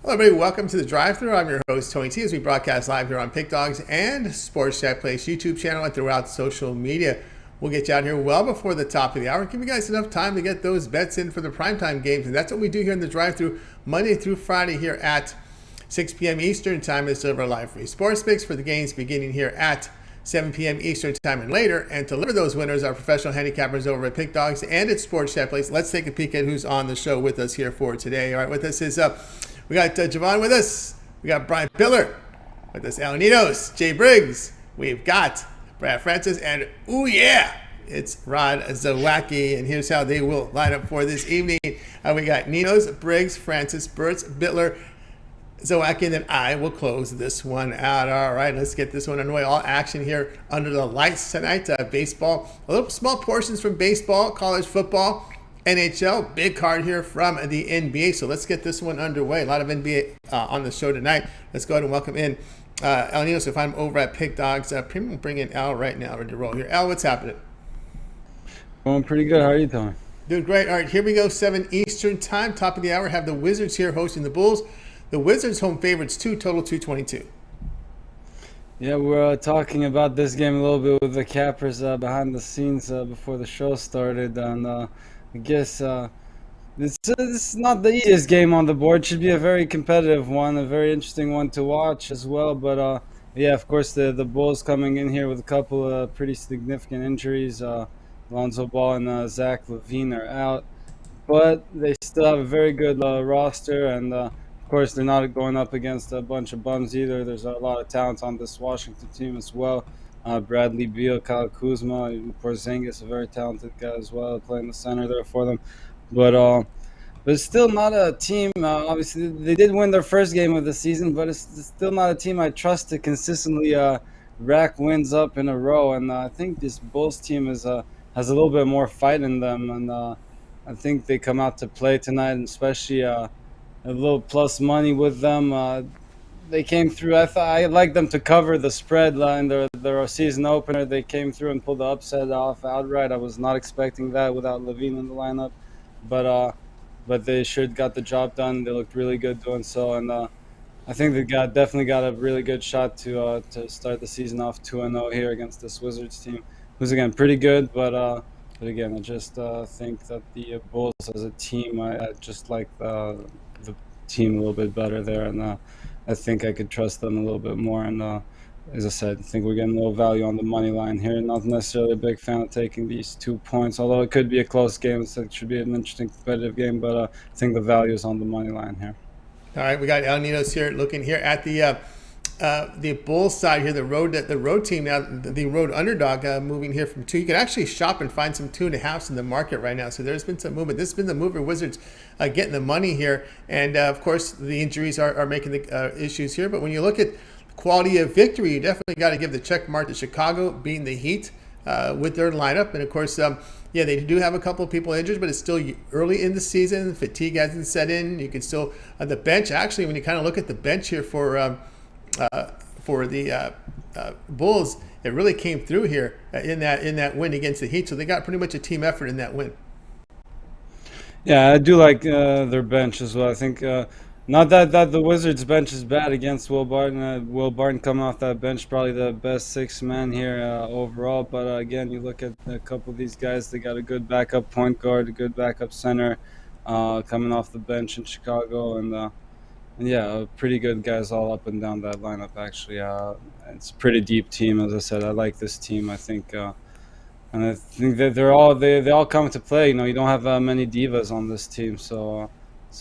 Hello, everybody. Welcome to the drive-thru. I'm your host, Tony T, as we broadcast live here on Pick Dogs and Sports Chat Place YouTube channel and throughout social media. We'll get you out here well before the top of the hour. Give you guys enough time to get those bets in for the primetime games. And that's what we do here in the drive-thru Monday through Friday here at 6 p.m. Eastern Time. Is deliver live free sports picks for the games beginning here at 7 p.m. Eastern Time and later. And to deliver those winners are professional handicappers over at Pick Dogs and at Sports Chat Place. Let's take a peek at who's on the show with us here for today. All right, with us is we got Jovan with us. We got Bitler with us. Ninos, Jay Briggs. We've got Brad Francis. And, ooh, yeah, it's Rod Zawacky. And here's how they will line up for this evening. We got Ninos, Briggs, Francis, Burts, Bitler, Zawacky, and then I will close this one out. All right, let's get this one underway. All action here under the lights tonight. Baseball, a little small portions from baseball, college football, NHL, big card here from the NBA. So let's get this one underway. A lot of NBA on the show tonight. Let's go ahead and welcome in El Ninos. If I'm over at Pick Dogs Premium, we'll bring in Al right now. Ready to roll here. Al, what's happening? Going pretty good. How are you doing? Doing great. All right, here we go. 7 Eastern Time, top of the hour. Have the Wizards here hosting the Bulls. The Wizards home favorites, total 222. Yeah, we're talking about this game a little bit with the cappers behind the scenes before the show started. And I guess this is not the easiest game on the board. Should be a very competitive one, a very interesting one to watch as well. But yeah, of course, the Bulls coming in here with a couple of pretty significant injuries. Lonzo Ball and Zach LaVine are out. But they still have a very good roster. And of course, they're not going up against a bunch of bums either. There's a lot of talent on this Washington team as well. Bradley Beal, Kyle Kuzma, Porzingis, a very talented guy as well, playing the center there for them. But it's still not a team. Obviously, they did win their first game of the season, but it's still not a team I trust to consistently rack wins up in a row. And I think this Bulls team has a little bit more fight in them. And I think they come out to play tonight, and especially a little plus money with them. They came through. I'd like them to cover the spread line. Their season opener, they came through and pulled the upset off outright. I was not expecting that without LaVine in the lineup, but they sure got the job done. They looked really good doing so, and I think they definitely got a really good shot to start the season off 2-0 here against this Wizards team, who's again pretty good, but again, I just think that the Bulls as a team, I just like the team a little bit better there, and I think I could trust them a little bit more. And as I said, I think we're getting a little value on the money line here. Not necessarily a big fan of taking these 2 points, although it could be a close game. So it should be an interesting competitive game, but I think the value is on the money line here. All right, we got El Ninos here looking here at the Bulls side here, the road team now, the road underdog moving here from 2. You can actually shop and find some 2.5s in the market right now. So there's been some movement. This has been the mover. Wizards getting the money here, and of course the injuries are making the issues here. But when you look at quality of victory, you definitely got to give the check mark to Chicago beating the Heat with their lineup, and of course. Yeah, they do have a couple of people injured, but it's still early in the season. Fatigue hasn't set in. You can still the bench. Actually, when you kind of look at the bench here for the Bulls, it really came through here in that win against the Heat. So they got pretty much a team effort in that win. Yeah, I do like their bench as well. I think not that the Wizards' bench is bad against Will Barton. Will Barton coming off that bench, probably the best 6th man here overall. But again, you look at a couple of these guys, they got a good backup point guard, a good backup center coming off the bench in Chicago. And yeah, pretty good guys all up and down that lineup, actually. It's a pretty deep team, as I said. I like this team. I think, and I think that they all come to play. You know, you don't have many divas on this team, so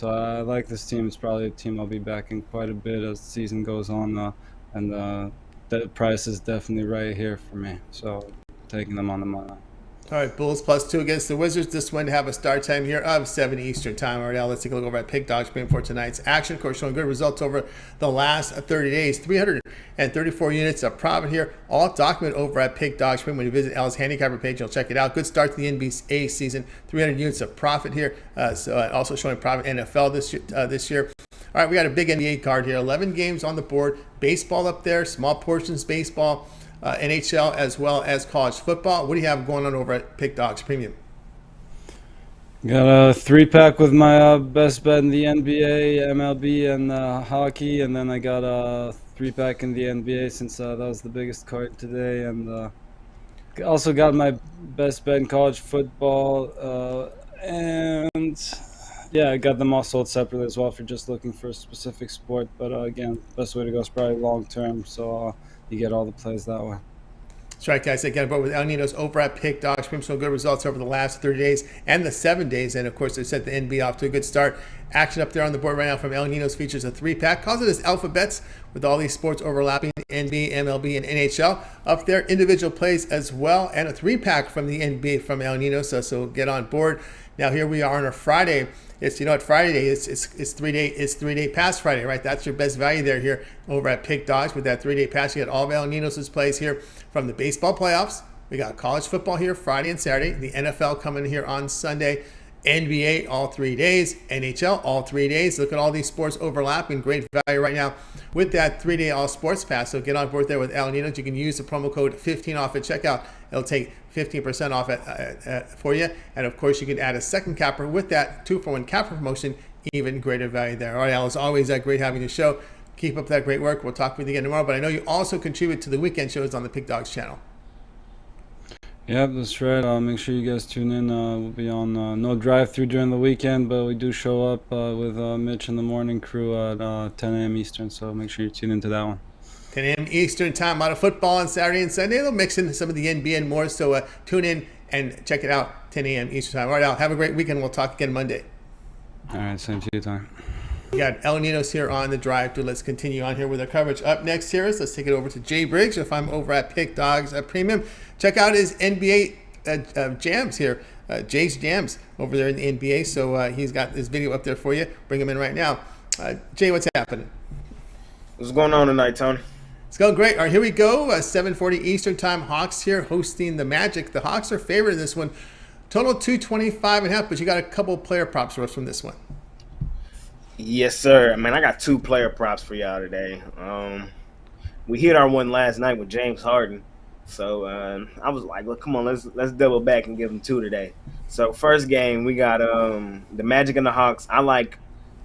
I like this team. It's probably a team I'll be backing quite a bit as the season goes on, and the price is definitely right here for me. So taking them on the money. All right, Bulls +2 against the Wizards. This one to have a start time here of 7 Eastern Time. All right, now let's take a look over at Pick Dogs for tonight's action. Of course, showing good results over the last 30 days. 334 units of profit here. All documented over at Pick Dogs. When you visit Al's handicapper page, you'll check it out. Good start to the NBA season. 300 units of profit here. Also showing profit NFL this year. All right, we got a big NBA card here. 11 games on the board. Baseball up there. Small portions baseball. NHL as well as college football. What do you have going on over at Pick Dogs Premium? Got a 3-pack with my best bet in the NBA, MLB, and hockey, and then I got a 3-pack in the NBA since that was the biggest card today, and also got my best bet in college football, and yeah, I got them all sold separately as well if you're just looking for a specific sport. But again, best way to go is probably long term, so you get all the plays that way. That's right, guys. Again, both with El Ninos over at Pick Dogs. Bring some good results over the last 30 days and the 7 days. And, of course, they set the NBA off to a good start. Action up there on the board right now from El Ninos features a 3-pack. Calls it as alphabets with all these sports overlapping, NBA, MLB, and NHL. Up there, individual plays as well. And a 3-pack from the NBA from El Ninos. So get on board. Now, here we are on a Friday. It's, you know what, Friday is it's 3-day pass Friday, right? That's your best value there here over at Pick Dogs with that 3-day pass. You got all of El Ninos' plays here from the baseball playoffs. We got college football here Friday and Saturday. The NFL coming here on Sunday. NBA all 3 days. NHL all 3 days. Look at all these sports overlapping. Great value right now with that 3-day all sports pass. So get on board there with El Ninos. You can use the promo code 15 off at checkout. It'll take 15% off for you. And of course, you can add a second capper with that 2-for-1 capper promotion. Even greater value there. All right, Al, as always, great having the show. Keep up that great work. We'll talk with you again tomorrow. But I know you also contribute to the weekend shows on the Pick Dogs channel. Yep, that's right. Make sure you guys tune in. We'll be on no drive-through during the weekend, but we do show up with Mitch and the morning crew at 10 a.m. Eastern, so make sure you tune into that one. 10 a.m. Eastern time, a lot of football on Saturday and Sunday. They'll mix in some of the NBA and more, so tune in and check it out, 10 a.m. Eastern time. All right, Al, have a great weekend. We'll talk again Monday. All right, same to you, time. We got El Ninos here on the drive-through. Let's continue on here with our coverage. Up next here is let's take it over to Jay Briggs. If I'm over at Pick Dogs Premium, check out his NBA jams here. Jay's jams over there in the NBA. So he's got this video up there for you. Bring him in right now. Jay, what's happening? What's going on tonight, Tony? It's going great. All right, here we go. 7:40 Eastern time. Hawks here hosting the Magic. The Hawks are favored in this one. Total 225.5, but you got a couple player props for us from this one. Yes, sir. Man, I got 2 player props for y'all today. We hit our one last night with James Harden. So I was like, look, come on, let's double back and give them 2 today. So first game, we got the Magic and the Hawks. I like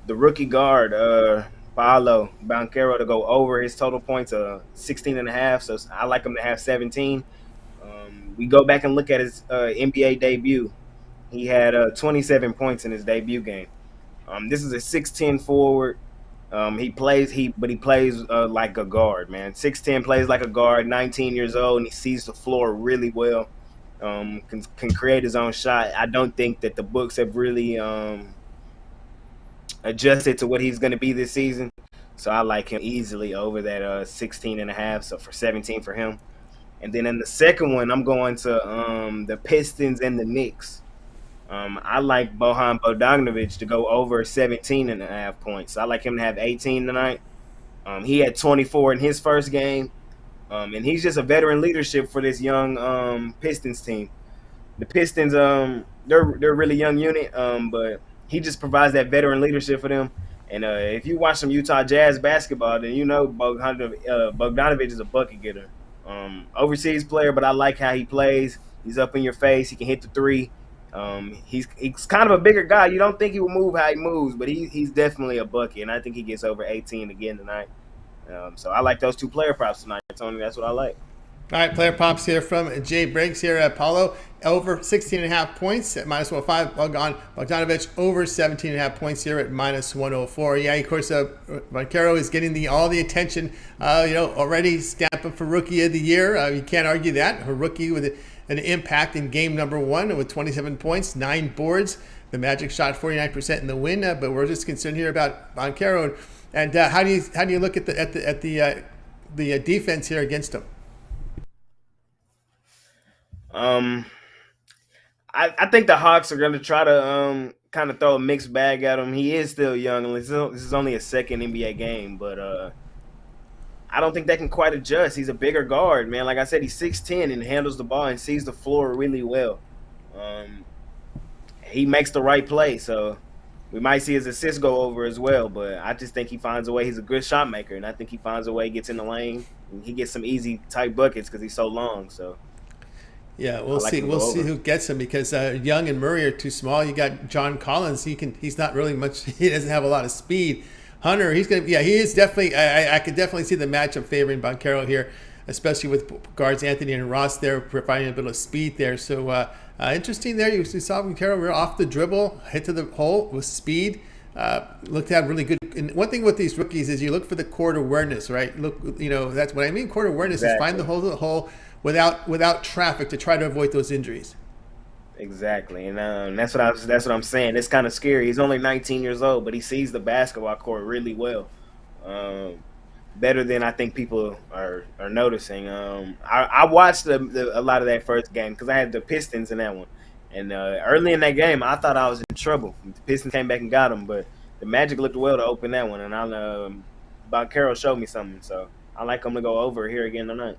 the rookie guard, Paolo, Banchero, to go over his total points of 16.5. So I like him to have 17. We go back and look at his NBA debut. He had 27 points in his debut game. This is a 6'10 forward. He plays like a guard, man. 6'10, plays like a guard, 19 years old, and he sees the floor really well. Can create his own shot. I don't think that the books have really adjusted to what he's going to be this season. So I like him easily over that 16.5, so for 17 for him. And then in the second one, I'm going to the Pistons and the Knicks. I like Bojan Bogdanovic to go over 17.5 points. I like him to have 18 tonight. He had 24 in his first game. And he's just a veteran leadership for this young Pistons team. The Pistons, they're a really young unit, but he just provides that veteran leadership for them. And if you watch some Utah Jazz basketball, then you know Bogdanovic is a bucket getter. Overseas player, but I like how he plays. He's up in your face. He can hit the 3. He's kind of a bigger guy. You don't think he will move how he moves, but he's definitely a bucket, and I think he gets over 18 again tonight. So I like those 2 player props tonight, Tony. That's what I like. All right, player props here from Jay Briggs here at Paolo. Over 16.5 points at -105. Bogdanovic over 17.5 points here at -104. Yeah, of course, Banchero is getting all the attention. Already stamping for Rookie of the Year. You can't argue that. A rookie with an impact in game number 1 with 27 points, 9 boards. The Magic shot 49% in the win, but we're just concerned here about Banchero. And how do you look at the defense here against him? I think the Hawks are going to try to kind of throw a mixed bag at him. He is still young, and this is only his second NBA game, but I don't think they can quite adjust. He's a bigger guard, man. Like I said, he's 6'10 and handles the ball and sees the floor really well. He makes the right play, so we might see his assists go over as well, but I just think he finds a way. He's a good shot maker, and I think he finds a way, gets in the lane, and he gets some easy type buckets because he's so long. So Yeah, I like him to We'll go see over. who gets him because Young and Murray are too small. You got John Collins. He's not really much. He doesn't have a lot of speed. Hunter, he's gonna. Yeah, he is definitely. I could definitely see the matchup favoring Banchero here, especially with guards Anthony and Ross there providing a bit of speed there. So interesting there. You saw Banchero real off the dribble, hit to the hole with speed. Looked to have really good. And one thing with these rookies is you look for the court awareness, right? Look, that's what I mean. Court awareness is find the hole to the hole without traffic to try to avoid those injuries. Exactly, and that's what I'm saying. It's kind of scary. He's only 19 years old, but he sees the basketball court really well, better than I think people are noticing. I watched a lot of that first game because I had the Pistons in that one, and early in that game, I thought I was in trouble. The Pistons came back and got him, but the Magic looked well to open that one, and Banchero showed me something, so I like him to go over here again tonight.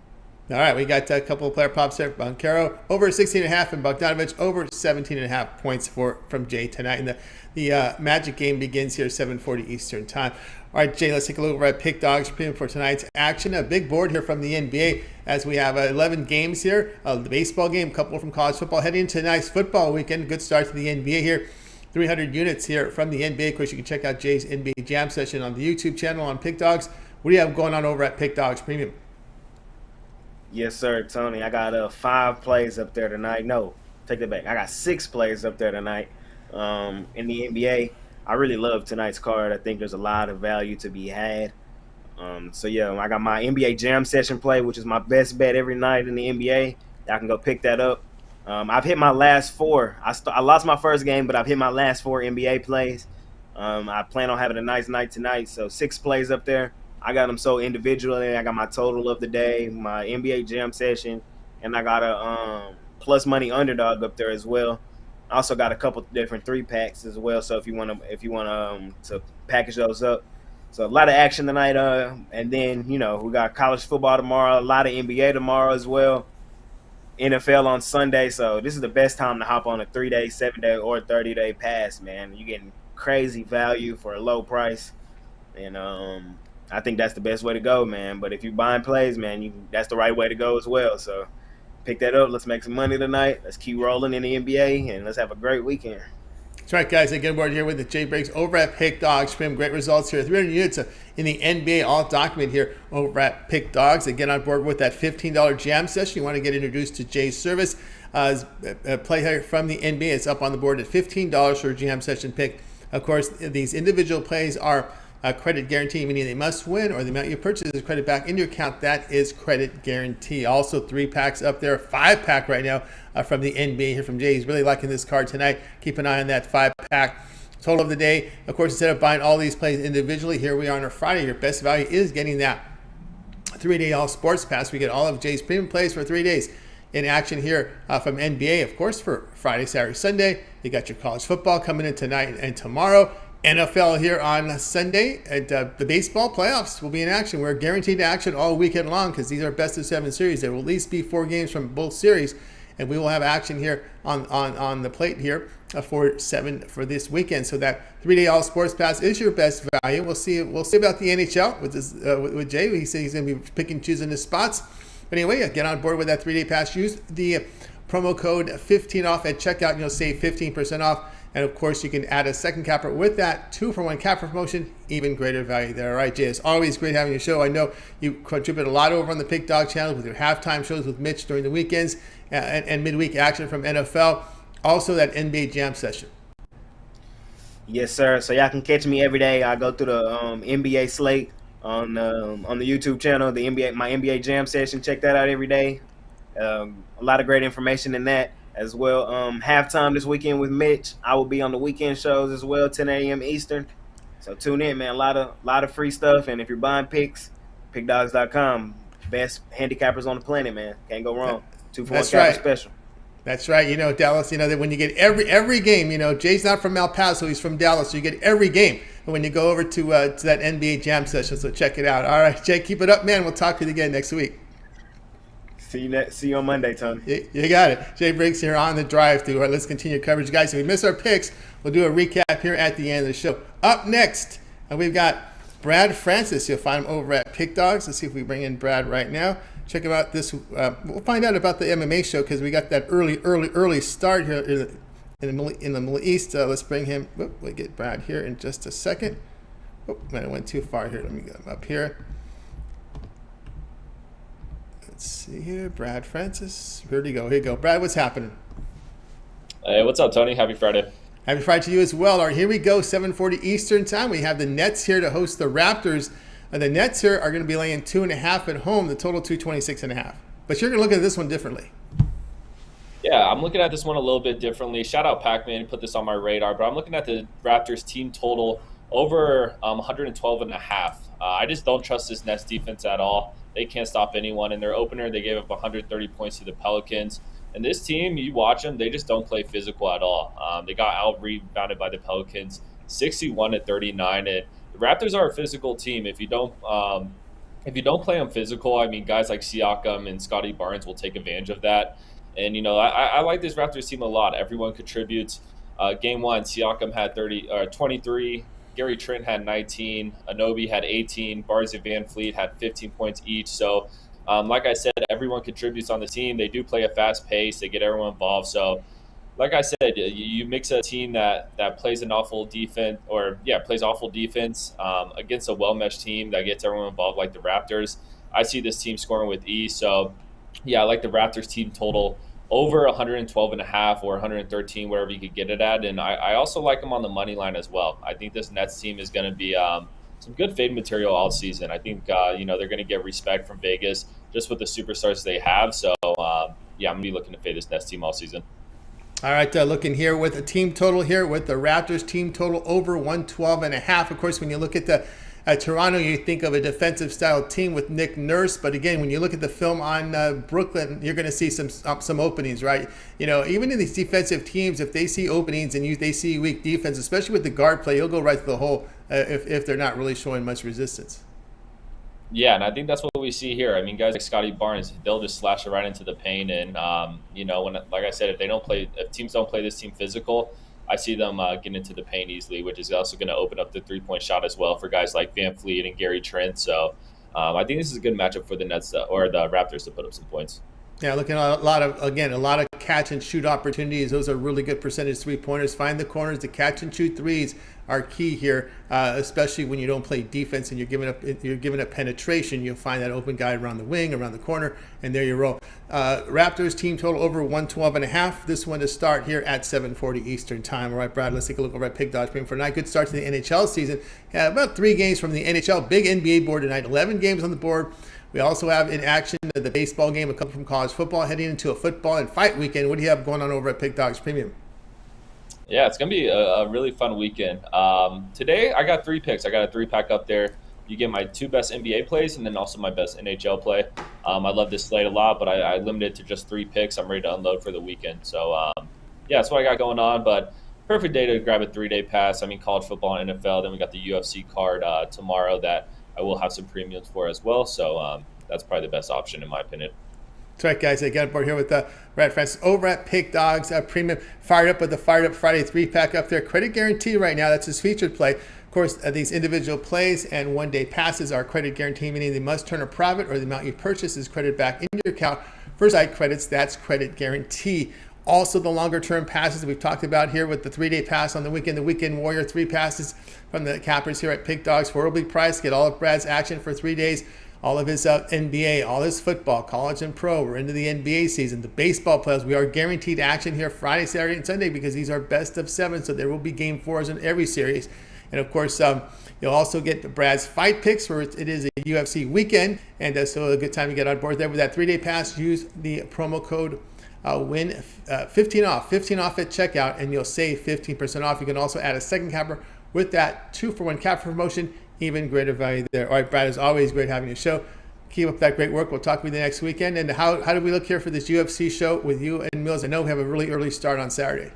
All right, we got a couple of player props there. Banchero over 16.5 and Bogdanovic over 17.5 points from Jay tonight. And the Magic game begins here 7:40 Eastern time. All right, Jay, let's take a look over at Pick Dogs premium for tonight's action. A big board here from the NBA as we have 11 games here. The baseball game, a couple from college football. Heading into tonight's football weekend. Good start to the NBA here. 300 units here from the NBA. Of course, you can check out Jay's NBA Jam session on the YouTube channel on Pick Dogs. What do you have going on over at Pick Dogs Premium? Yes, sir, Tony. I got 5 plays up there tonight. No, take that back. I got 6 plays up there tonight in the NBA. I really love tonight's card. I think there's a lot of value to be had. So, yeah, I got my NBA Jam session play, which is my best bet every night in the NBA. I can go pick that up. I've hit my last 4. I lost my first game, but I've hit my last 4 NBA plays. I plan on having a nice night tonight, so 6 plays up there. I got them sold individually. I got my total of the day, my NBA Jam session, and I got a plus money underdog up there as well. I also got a couple different 3-packs as well. So if you want to package those up, so a lot of action tonight. And then we got college football tomorrow, a lot of NBA tomorrow as well. NFL on Sunday. So this is the best time to hop on a 3-day, 7-day, or 30-day pass, man. You're getting crazy value for a low price, and I think that's the best way to go, man. But if you're buying plays, man, that's the right way to go as well. So pick that up. Let's make some money tonight. Let's keep rolling in the NBA, and let's have a great weekend. That's right, guys. Again, we're here with the Jay Briggs over at Pick Dogs. Great results here. 300 units in the NBA, all document here over at Pick Dogs. Again, on board with that $15 jam session. You want to get introduced to Jay's service. Play here from the NBA. It's up on the board at $15 for a jam session pick. Of course, these individual plays are credit guarantee, meaning they must win, or the amount you purchase is credit back into your account. That is credit guarantee. Also, 3-packs up there, 5-pack right now from the NBA here from Jay. He's really liking this card tonight. Keep an eye on that 5-pack. Total of the day, of course, instead of buying all these plays individually, here we are on a Friday. Your best value is getting that 3-day all sports pass. We get all of Jay's premium plays for 3 days in action here from NBA, of course, for Friday, Saturday, Sunday. You got your college football coming in tonight and tomorrow. NFL here on Sunday, and the baseball playoffs will be in action. We're guaranteed action all weekend long because these are best of 7 series. There will at least be 4 games from both series, and we will have action here on the plate here for 7 for this weekend. So that 3-day all sports pass is your best value. We'll see about the NHL with Jay. He said he's going to be picking and choosing his spots. But anyway, get on board with that 3-day pass. Use the promo code 15 off at checkout, and you'll save 15% off. And of course, you can add a second capper with that 2-for-1 capper promotion, even greater value there. All right, Jay, it's always great having your show. I know you contribute a lot over on the Pick Dog channel with your halftime shows with Mitch during the weekends and midweek action from NFL. Also, that NBA Jam session. Yes, sir. So y'all can catch me every day. I go through the NBA slate on the YouTube channel, my NBA Jam session. Check that out every day. A lot of great information in that as well. Halftime this weekend with Mitch. I will be on the weekend shows as well, 10 a.m. Eastern. So tune in, man. A lot of free stuff. And if you're buying picks, pickdogs.com. Best handicappers on the planet, man. Can't go wrong. 2-for-1 capper special. That's right. Dallas, that when you get every game, Jay's not from El Paso, he's from Dallas, so you get every game when you go over to that NBA Jam session. So check it out. All right, Jay, keep it up, man. We'll talk to you again next week. See you on Monday, Tony. You got it. Jay Briggs here on the drive through. All right, let's continue coverage, guys. If we miss our picks, we'll do a recap here at the end of the show. Up next, we've got Brad Francis. You'll find him over at Pick Dogs. Let's see if we bring in Brad right now. check him out this. We'll find out about the MMA show because we got that early start here in the Middle East. Let's bring him. We'll get Brad here in just a second. Oh, man, I went too far here. Let me get him up here. Let's see here. Brad Francis. Here you go. Here you go. Brad, what's happening? Hey, what's up, Tony? Happy Friday. Happy Friday to you as well. All right, here we go. 7:40 Eastern time. We have the Nets here to host the Raptors. The Nets here are going to be laying 2.5 at home. The total 226.5. But you're going to look at this one differently. Yeah, I'm looking at this one a little bit differently. Shout out Pac-Man, put this on my radar. But I'm looking at the Raptors team total over 112.5. I just don't trust this Nets defense at all. They can't stop anyone. In their opener, they gave up 130 points to the Pelicans. And this team, you watch them, they just don't play physical at all. They got out-rebounded by the Pelicans, 61-39. And the Raptors are a physical team. If you don't play them physical, I mean, guys like Siakam and Scotty Barnes will take advantage of that. And, I like this Raptors team a lot. Everyone contributes. Game one, Siakam had 23. Gary Trent had 19. Anobi had 18. Barnes and Van Fleet had 15 points each. So, like I said, everyone contributes on the team. They do play a fast pace. They get everyone involved. So, like I said, you mix a team that plays an awful defense plays awful defense against a well-meshed team that gets everyone involved like the Raptors. I see this team scoring with ease. So, yeah, I like the Raptors team total over 112.5 or 113, wherever you could get it at. And I also like them on the money line as well. I think this Nets team is going to be some good fade material all season. I think, they're going to get respect from Vegas just with the superstars they have. So, I'm going to be looking to fade this Nets team all season. All right, looking here with a team total here with the Raptors team total over 112.5. Of course, when you look at the Toronto, you think of a defensive style team with Nick Nurse, but again, when you look at the film on Brooklyn, you're going to see some openings, right? Even in these defensive teams, if they see openings and they see weak defense, especially with the guard play, you'll go right to the hole if they're not really showing much resistance. Yeah, and I think that's what we see here. I mean, guys like Scotty Barnes, they'll just slash it right into the paint. And when, like I said, if teams don't play this team physical, I see them getting into the paint easily, which is also going to open up the three-point shot as well for guys like Van Fleet and Gary Trent. So I think this is a good matchup for the Nets or the Raptors to put up some points. Yeah, looking at a lot of catch and shoot opportunities. Those are really good percentage three-pointers. Find the corners. The catch and shoot threes are key here, especially when you don't play defense and you're giving up penetration. You'll find that open guy around the wing, around the corner, and there you roll. Raptors team total over 112.5. This one to start here at 7:40 Eastern time. All right, Brad, let's take a look over at Pick Dodge for tonight. Good start to the NHL season. Yeah, about 3 games from the NHL. Big NBA board tonight. 11 games on the board. We also have in action the baseball game, a couple from college football, heading into a football and fight weekend. What do you have going on over at Pick Dogs Premium? Yeah, it's going to be a really fun weekend. Today, I got 3 picks. I got a 3-pack up there. You get my 2 best NBA plays and then also my best NHL play. I love this slate a lot, but I limited it to just 3 picks. I'm ready to unload for the weekend. So, that's what I got going on. But perfect day to grab a 3-day pass. I mean, college football and NFL. Then we got the UFC card tomorrow that I will have some premiums for as well. So that's probably the best option in my opinion. That's right, guys. I got aboard here with Brad Francis over at Pick Dogs Premium. Fired up with the Fired Up Friday 3-pack up there. Credit guarantee right now. That's his featured play. Of course, these individual plays and one-day passes are credit guarantee, meaning they must turn a profit or the amount you purchase is credited back into your account. For site credits, that's credit guarantee. Also, the longer-term passes we've talked about here with the 3-day pass on the Weekend Warrior 3 passes from the cappers here at Pick Dogs for a big price. Get all of Brad's action for 3 days. All of his NBA, all his football, college and pro. We're into the NBA season. The baseball players, we are guaranteed action here Friday, Saturday, and Sunday because these are best of 7, so there will be game 4s in every series. And of course, you'll also get Brad's fight picks for it is a UFC weekend, and so a good time to get on board there with that 3-day pass. Use the promo code WIN 15 off at checkout, and you'll save 15% off. You can also add a second capper with that 2-for-1 capper promotion. Even greater value there. All right, Brad, it's always great having you show. Keep up that great work. We'll talk with you next weekend. And how do we look here for this UFC show with you and Mills? I know we have a really early start on Saturday.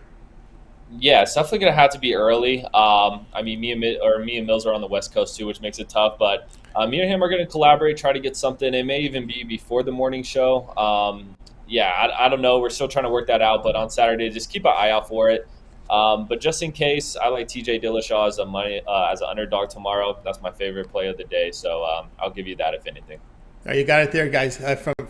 Yeah, it's definitely going to have to be early. I mean, me and Mills are on the West Coast too, which makes it tough. But me and him are going to collaborate, try to get something. It may even be before the morning show. I don't know. We're still trying to work that out. But on Saturday, just keep an eye out for it. But just in case, I like TJ Dillashaw as an underdog tomorrow. That's my favorite play of the day, so I'll give you that if anything. You got it there, guys.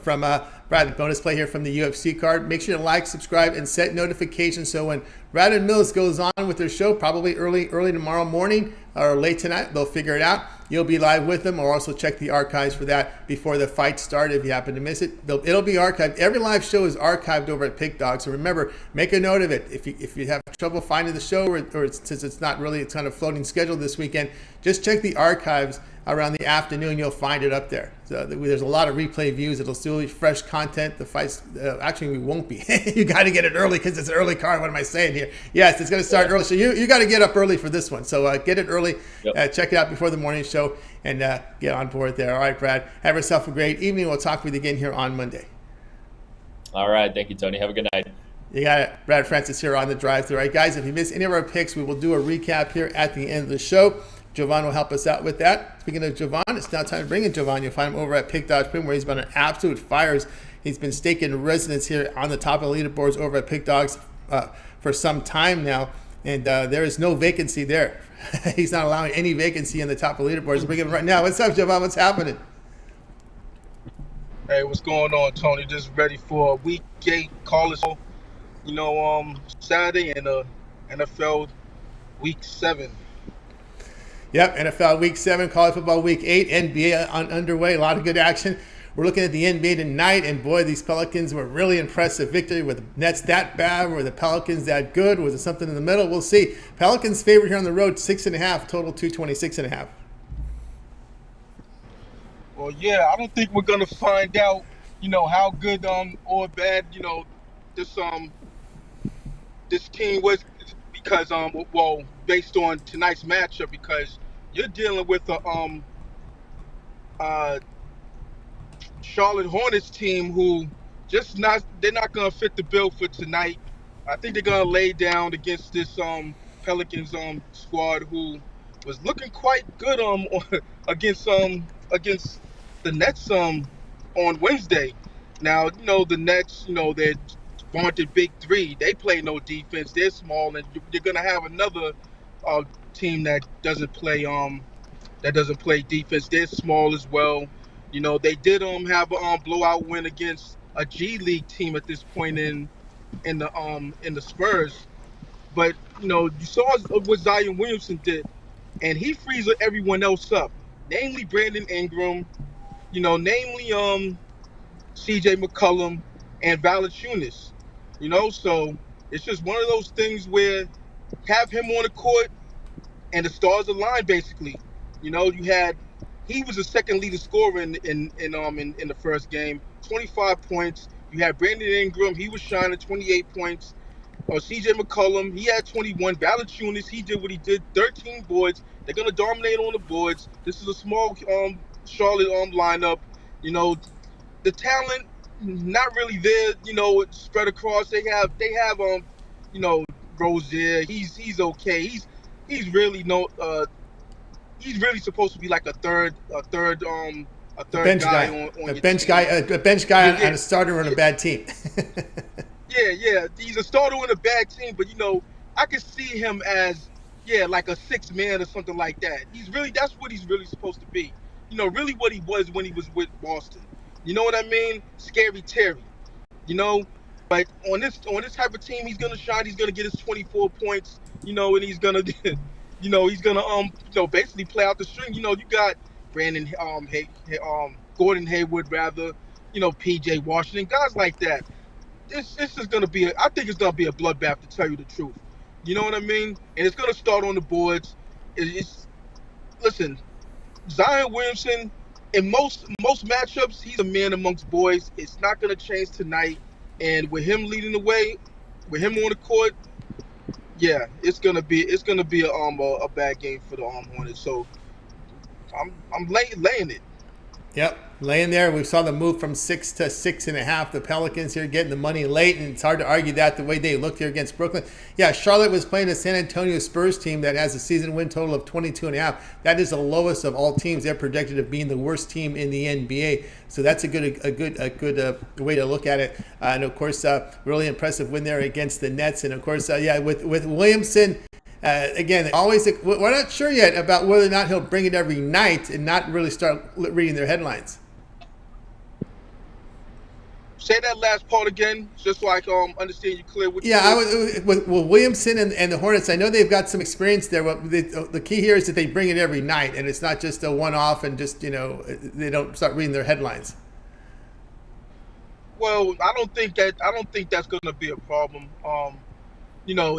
From Brad, the bonus play here from the UFC card. Make sure to like, subscribe, and set notifications so when Brad and Mills goes on with their show, probably early tomorrow morning or late tonight, they'll figure it out. You'll be live with them, or also check the archives for that before the fight start if you happen to miss it. It'll be archived. Every live show is archived over at Pick Dog. So remember, make a note of it. If you have trouble finding the show, or since it's not really, it's kind of floating schedule this weekend, just check the archives around the afternoon. You'll find it up there. So there's a lot of replay views. It'll still be fresh content. The fights, actually, we won't be. You got to get it early because it's an early card. What am I saying here? Yes, it's going to start early. So you got to get up early for this one. So get it early. Yep. Check it out before the morning show and get on board there. All right, Brad. Have yourself a great evening. We'll talk with you again here on Monday. All right. Thank you, Tony. Have a good night. You got it. Brad Francis here on the drive-thru. All right, guys, if you missed any of our picks, we will do a recap here at the end of the show. Jovan will help us out with that. Speaking of Jovan, it's now time to bring in Jovan. You'll find him over at Pick Dogs, where he's been on absolute fires. He's been staking residence here on the top of the leaderboards over at Pick Dogs for some time now, and there is no vacancy there. He's not allowing any vacancy on the top of the leaderboards. Bring him right now. What's up, Jovan? What's happening? Hey, what's going on, Tony? Just ready for Week 8 college, Saturday, and NFL Week 7. Yep, NFL Week 7, college football Week 8, NBA underway. A lot of good action. We're looking at the NBA tonight, and boy, these Pelicans were really impressive victory. Were the Nets that bad? Were the Pelicans that good? Was it something in the middle? We'll see. Pelicans favored here on the road, 6.5, total 226.5. Well, yeah, I don't think we're gonna find out, how good or bad, this team was, because based on tonight's matchup, because you're dealing with a Charlotte Hornets team who they're not gonna fit the bill for tonight. I think they're gonna lay down against this Pelicans squad who was looking quite good against the Nets on Wednesday. Now, the Nets, they're vaunted big three. They play no defense. They're small, and you're gonna have another team that doesn't play defense. They're small as well. They did have a blowout win against a G League team at this point in the Spurs. But you saw what Zion Williamson did, and he frees everyone else up, namely Brandon Ingram, namely CJ McCollum and Valanciunas. So it's just one of those things where have him on the court and the stars align. Basically, he was the second leading scorer in the first game, 25 points. You had Brandon Ingram, he was shining, 28 points. CJ McCollum, he had 21. Valanciunas, he did what he did, 13 boards. They're gonna dominate on the boards. This is a small Charlotte lineup. The talent not really there. Spread across. They have Rozier. He's okay. He's really he's really supposed to be like a third bench guy. A bench guy on a starter on a bad team. Yeah. He's a starter on a bad team, but I can see him as like a sixth man or something like that. That's what he's really supposed to be. Really what he was when he was with Boston. You know what I mean? Scary Terry. But on this type of team, he's gonna shine. He's gonna get his 24 points. And he's gonna basically play out the string. You got Brandon Gordon Hayward, rather, PJ Washington, guys like that. This is gonna be I think it's gonna be a bloodbath, to tell you the truth. You know what I mean? And it's gonna start on the boards. Listen, Zion Williamson, in most matchups, he's a man amongst boys. It's not gonna change tonight. And with him leading the way, with him on the court, it's gonna be a bad game for the Hornets. So I'm laying it. Yep, laying there. We saw the move from 6 to 6.5. The Pelicans here getting the money late, and it's hard to argue that the way they looked here against Brooklyn. Yeah, Charlotte was playing a San Antonio Spurs team that has a season win total of 22.5. That is the lowest of all teams. They're projected as being the worst team in the NBA. So that's a good way to look at it. And of course, really impressive win there against the Nets. And of course, with Williamson. Again, always we're not sure yet about whether or not he'll bring it every night and not really start reading their headlines. Say that last part again, just so I can understand you clear. What Yeah, I was with Williamson and the Hornets. I know they've got some experience there. But the key here is that they bring it every night, and it's not just a one-off, and just they don't start reading their headlines. Well, I don't think that's going to be a problem.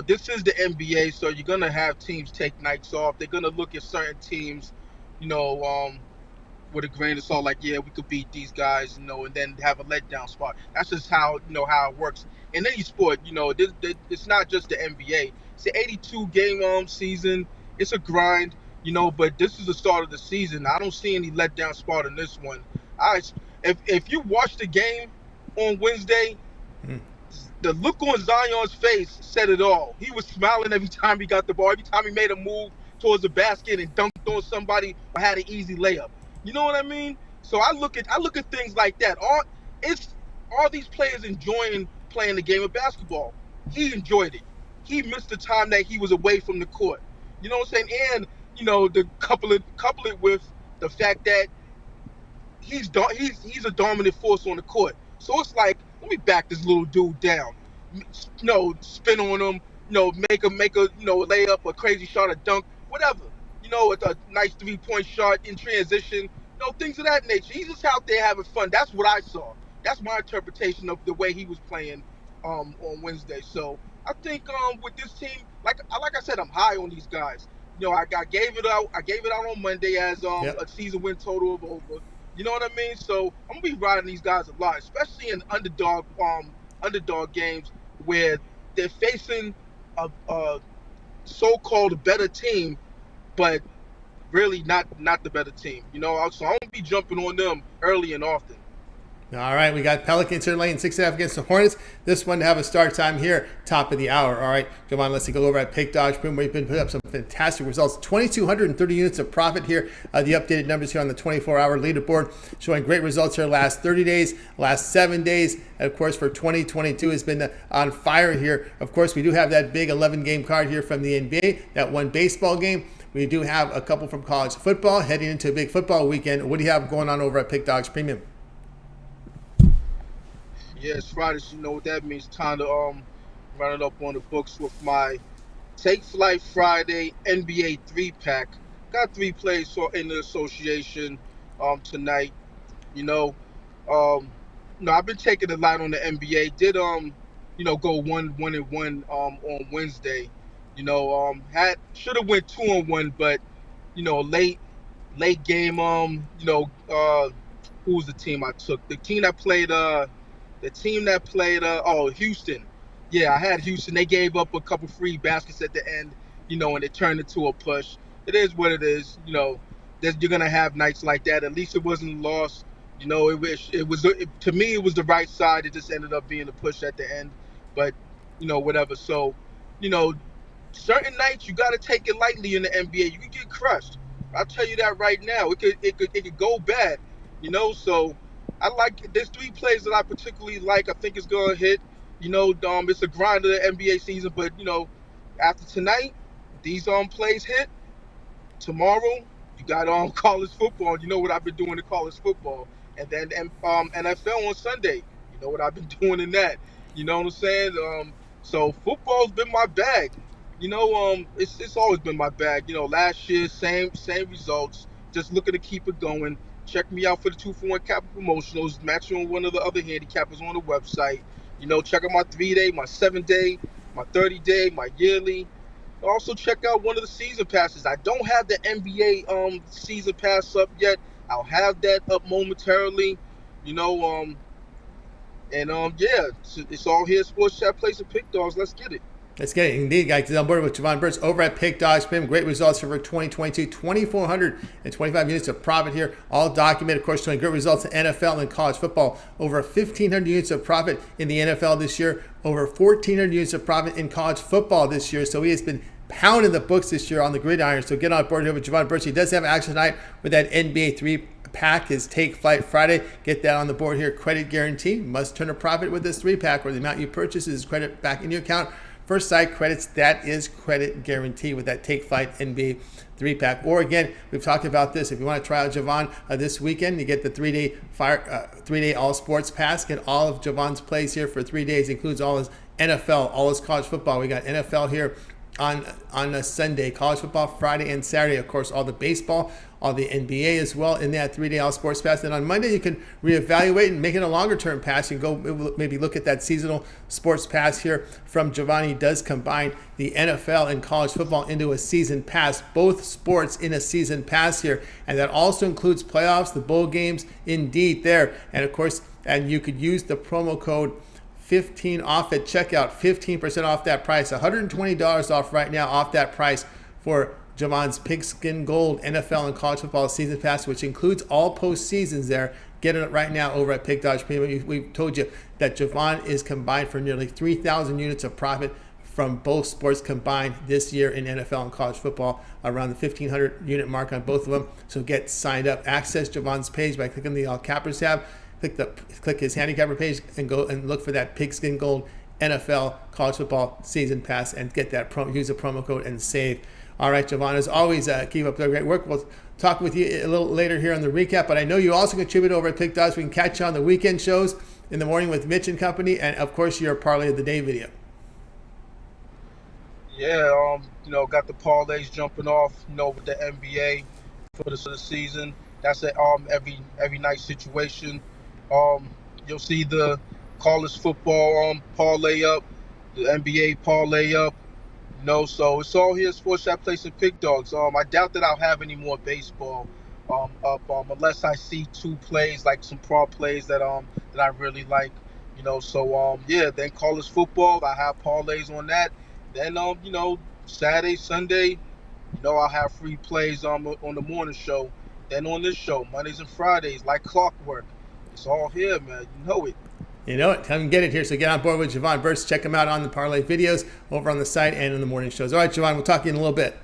This is the NBA, so you're going to have teams take nights off. They're going to look at certain teams, you know, with a grain of salt, like, yeah, we could beat these guys, and then have a letdown spot. That's just how how it works in any sport. It's not just the NBA. It's an 82 game season. It's a grind, but this is the start of the season. I don't see any letdown spot in this one. If you watch the game on Wednesday, the look on Zion's face said it all. He was smiling every time he got the ball, every time he made a move towards the basket and dunked on somebody or had an easy layup. You know what I mean? So I look at things like that. All these players enjoying playing the game of basketball. He enjoyed it. He missed the time that he was away from the court. You know what I'm saying? And the couple it with the fact that he's a dominant force on the court. So it's like, let me back this little dude down. Spin on him. Make a layup, a crazy shot, a dunk, whatever. A nice 3-point shot in transition. Things of that nature. He's just out there having fun. That's what I saw. That's my interpretation of the way he was playing on Wednesday. So I think with this team, like I said, I'm high on these guys. I gave it out. I gave it out on Monday as a season win total of over. You know what I mean? So I'm gonna be riding these guys a lot, especially in underdog games where they're facing a so-called better team, but really not the better team. So I'm gonna be jumping on them early and often. All right, we got Pelicans here laying 6.5 against the Hornets. This one to have a start time here, top of the hour. All right, come on, let's take a look over at Pick Dodge. We've been putting up some fantastic results. 2,230 units of profit here. The updated numbers here on the 24-hour leaderboard showing great results here last 30 days, last 7 days. And of course, for 2022 has been on fire here. Of course, we do have that big 11-game card here from the NBA, that one baseball game. We do have a couple from college football heading into a big football weekend. What do you have going on over at Pick Dogs Premium? Yeah, it's Friday. So you know what that means. Time to run it up on the books with my Take Flight Friday NBA 3-pack. Got 3 plays in the association tonight. I've been taking a lot on the NBA. Did go 1-1 on Wednesday. Should have went 2-1, but late game. Who was the team I took? The team that played Houston. Yeah, I had Houston. They gave up a couple free baskets at the end, and it turned into a push. It is what it is. You're gonna have nights like that. At least it wasn't a loss. To me, it was the right side. It just ended up being a push at the end. But whatever. So, certain nights you gotta take it lightly in the NBA. You can get crushed. I'll tell you that right now. It could go bad. So I like there's 3 plays that I particularly like. I think it's gonna hit. It's a grind of the NBA season, but after tonight, these plays hit. Tomorrow, you got college football. You know what I've been doing in college football, and then NFL on Sunday. You know what I've been doing in that. You know what I'm saying? So football's been my bag. It's always been my bag. Last year, same results. Just looking to keep it going. Check me out for the 2-for-1 Capital Promotionals. Match you on one of the other handicappers on the website. Check out my 3-day, my 7-day, my 30-day, my yearly. Also check out one of the season passes. I don't have the NBA season pass up yet. I'll have that up momentarily. It's all here. Sports Chat Place and Pick Dogs. Let's get it. Let's get it. Indeed, guys. On board with Jovan Burts over at Pick Dogs. Great results for 2022. 2,425 units of profit here. All documented, of course, showing great results in NFL and college football. Over 1,500 units of profit in the NFL this year. Over 1,400 units of profit in college football this year. So he has been pounding the books this year on the gridiron. So get on board here with Jovan Burts. He does have action tonight with that NBA 3-pack, his Take Flight Friday. Get that on the board here. Credit guarantee. Must turn a profit with this 3-pack, or the amount you purchase is credit back in your account first side credits. That is credit guarantee with that Take Flight NBA 3-pack. Or again, we've talked about this. If you want to try out Jovan this weekend, you get the 3-day all sports pass. Get all of Jovan's plays here for 3 days. Includes all his NFL, all his college football. We got NFL here on a Sunday, college football Friday and Saturday. Of course, all the baseball, all the NBA as well in that 3-day all sports pass. Then on Monday, you can reevaluate and make it a longer term pass. You can go maybe look at that seasonal sports pass here from Giovanni. Does combine the NFL and college football into a season pass, both sports in a season pass here. And that also includes playoffs, the bowl games, indeed there. And of course, and you could use the promo code 15 off at checkout, 15% off that price, $120 off right now off that price for Jovan's Pigskin Gold NFL and college football season pass, which includes all postseasons there. Get it right now over at Pick Dodge Premium. We've told you that Jovan is combined for nearly 3,000 units of profit from both sports combined this year in NFL and college football, around the 1,500 unit mark on both of them. So get signed up. Access Jovan's page by clicking the All Cappers tab. Click his handicapper page and go and look for that Pigskin Gold NFL college football season pass and get that use the promo code and save. All right, Jovan, as always, keep up the great work. We'll talk with you a little later here on the recap, but I know you also contribute over at Pick Dogs. We can catch you on the weekend shows in the morning with Mitch and company, and of course your parlay of the day video. Yeah, got the parlays jumping off, with the NBA for the season. That's a every night situation. You'll see the college football parlay up, the NBA parlay up. So it's all here, Sports Shop Place and Pick Dogs. I doubt that I'll have any more baseball up unless I see two plays, like some prop plays that I really like. Then college football, I have parlays on that. Then Saturday, Sunday, I'll have free plays on the morning show. Then on this show, Mondays and Fridays, like clockwork. It's all here, man. You know it. You know it. Come and get it here. So get on board with Jovan Burts. Check him out on the parlay videos over on the site and in the morning shows. All right, Jovan, we'll talk to you in a little bit.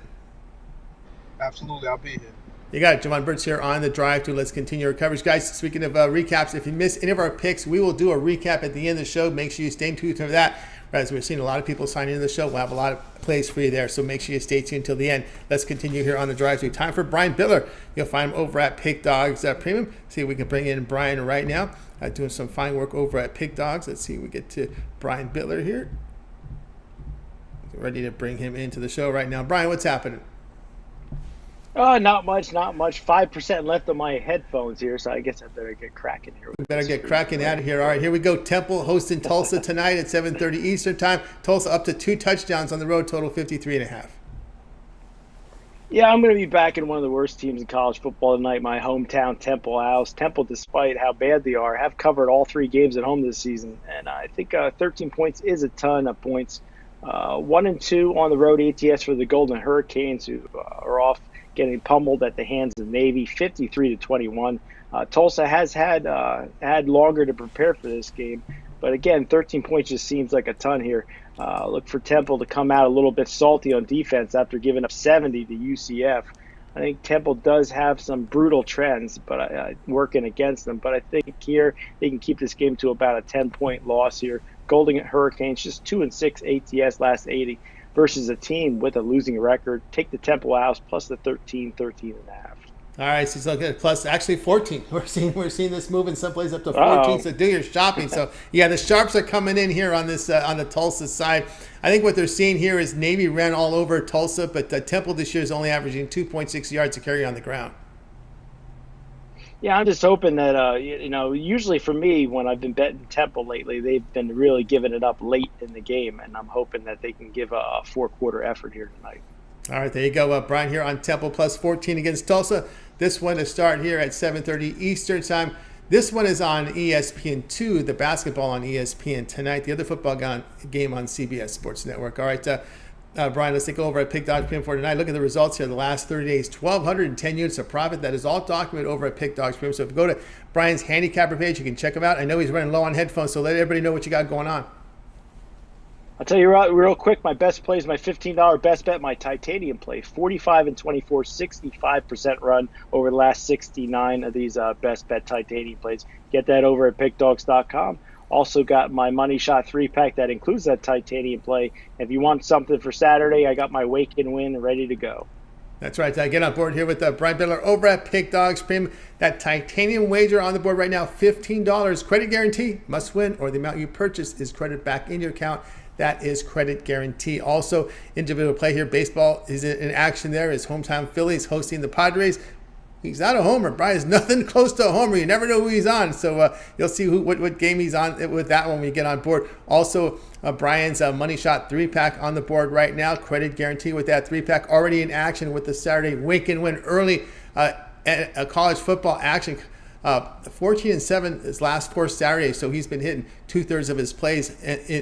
Absolutely. I'll be here. You got it. Jovan Burts here on the drive to. Let's continue our coverage. Guys, speaking of recaps, if you missed any of our picks, we will do a recap at the end of the show. Make sure you stay tuned for that. As we're seeing a lot of people sign into the show, we'll have a lot of plays for you there, so make sure you stay tuned until the end. Let's continue here on the drive-thru. Time for Brian Bitler. You'll find him over at Pick Dogs Premium. See if we can bring in Brian right now. Doing some fine work over at Pick Dogs. Let's see if we get to Brian Bitler here. Ready to bring him into the show right now. Brian, what's happening? Not much. 5% left on my headphones here, so I guess I better get cracking here. We better get cracking out of here. All right, here we go. Temple hosting Tulsa tonight at 7:30 Eastern time. Tulsa up to 2 touchdowns on the road, total 53.5. Yeah, I'm going to be back in one of the worst teams in college football tonight, my hometown Temple Owls. Temple, despite how bad they are, have covered all 3 games at home this season, and I think 13 points is a ton of points. 1-2 on the road ATS for the Golden Hurricanes, who are off getting pummeled at the hands of Navy, 53-21. Tulsa has had longer to prepare for this game, but again, 13 points just seems like a ton here. Look for Temple to come out a little bit salty on defense after giving up 70 to UCF. I think Temple does have some brutal trends, but working against them. But I think here they can keep this game to about a 10-point loss here. Golden Hurricanes just 2-6 ATS last 80. Versus a team with a losing record. Take the Temple Owls plus the 13.5. All right, so it's looking at plus actually 14. We're seeing this move in some places up to 14. So do your shopping. So yeah, the sharps are coming in here on this on the Tulsa side. I think what they're seeing here is Navy ran all over Tulsa, but Temple this year is only averaging 2.6 yards to carry on the ground. Yeah, I'm just hoping that, usually for me, when I've been betting Temple lately, they've been really giving it up late in the game, and I'm hoping that they can give a 4-quarter effort here tonight. All right, there you go. Brian here on Temple plus 14 against Tulsa. This one to start here at 7:30 Eastern time. This one is on ESPN2, the basketball on ESPN tonight. The other football game on CBS Sports Network. All right, Brian, let's take over at Pick Dogs Premium for tonight. Look at the results here the last 30 days. 1,210 units of profit. That is all documented over at Pick Dogs Premium. So if you go to Brian's handicapper page, you can check him out. I know he's running low on headphones, so let everybody know what you got going on. I'll tell you real quick, my best play is my $15 best bet, my titanium play. 45-24, 65% run over the last 69 of these best bet titanium plays. Get that over at pickdogs.com. Also got my money shot 3-pack that includes that titanium play. If you want something for Saturday, I got my wake and win ready to go. That's right. Get on board here with Brian Bitler over at Pick Dogs Premium. That titanium wager on the board right now, $15. Credit guarantee, must win, or the amount you purchase is credited back in your account. That is credit guarantee. Also, individual play here. Baseball is in action there. His hometown Phillies hosting the Padres. He's not a homer. Brian's nothing close to a homer. You never know who he's on. So you'll see what game he's on with that one when you get on board. Also, Brian's money shot 3-pack on the board right now. Credit guarantee with that 3-pack already in action with the Saturday wake and win early college football action. 14-7 his last 4 Saturdays, so he's been hitting 2/3 of his plays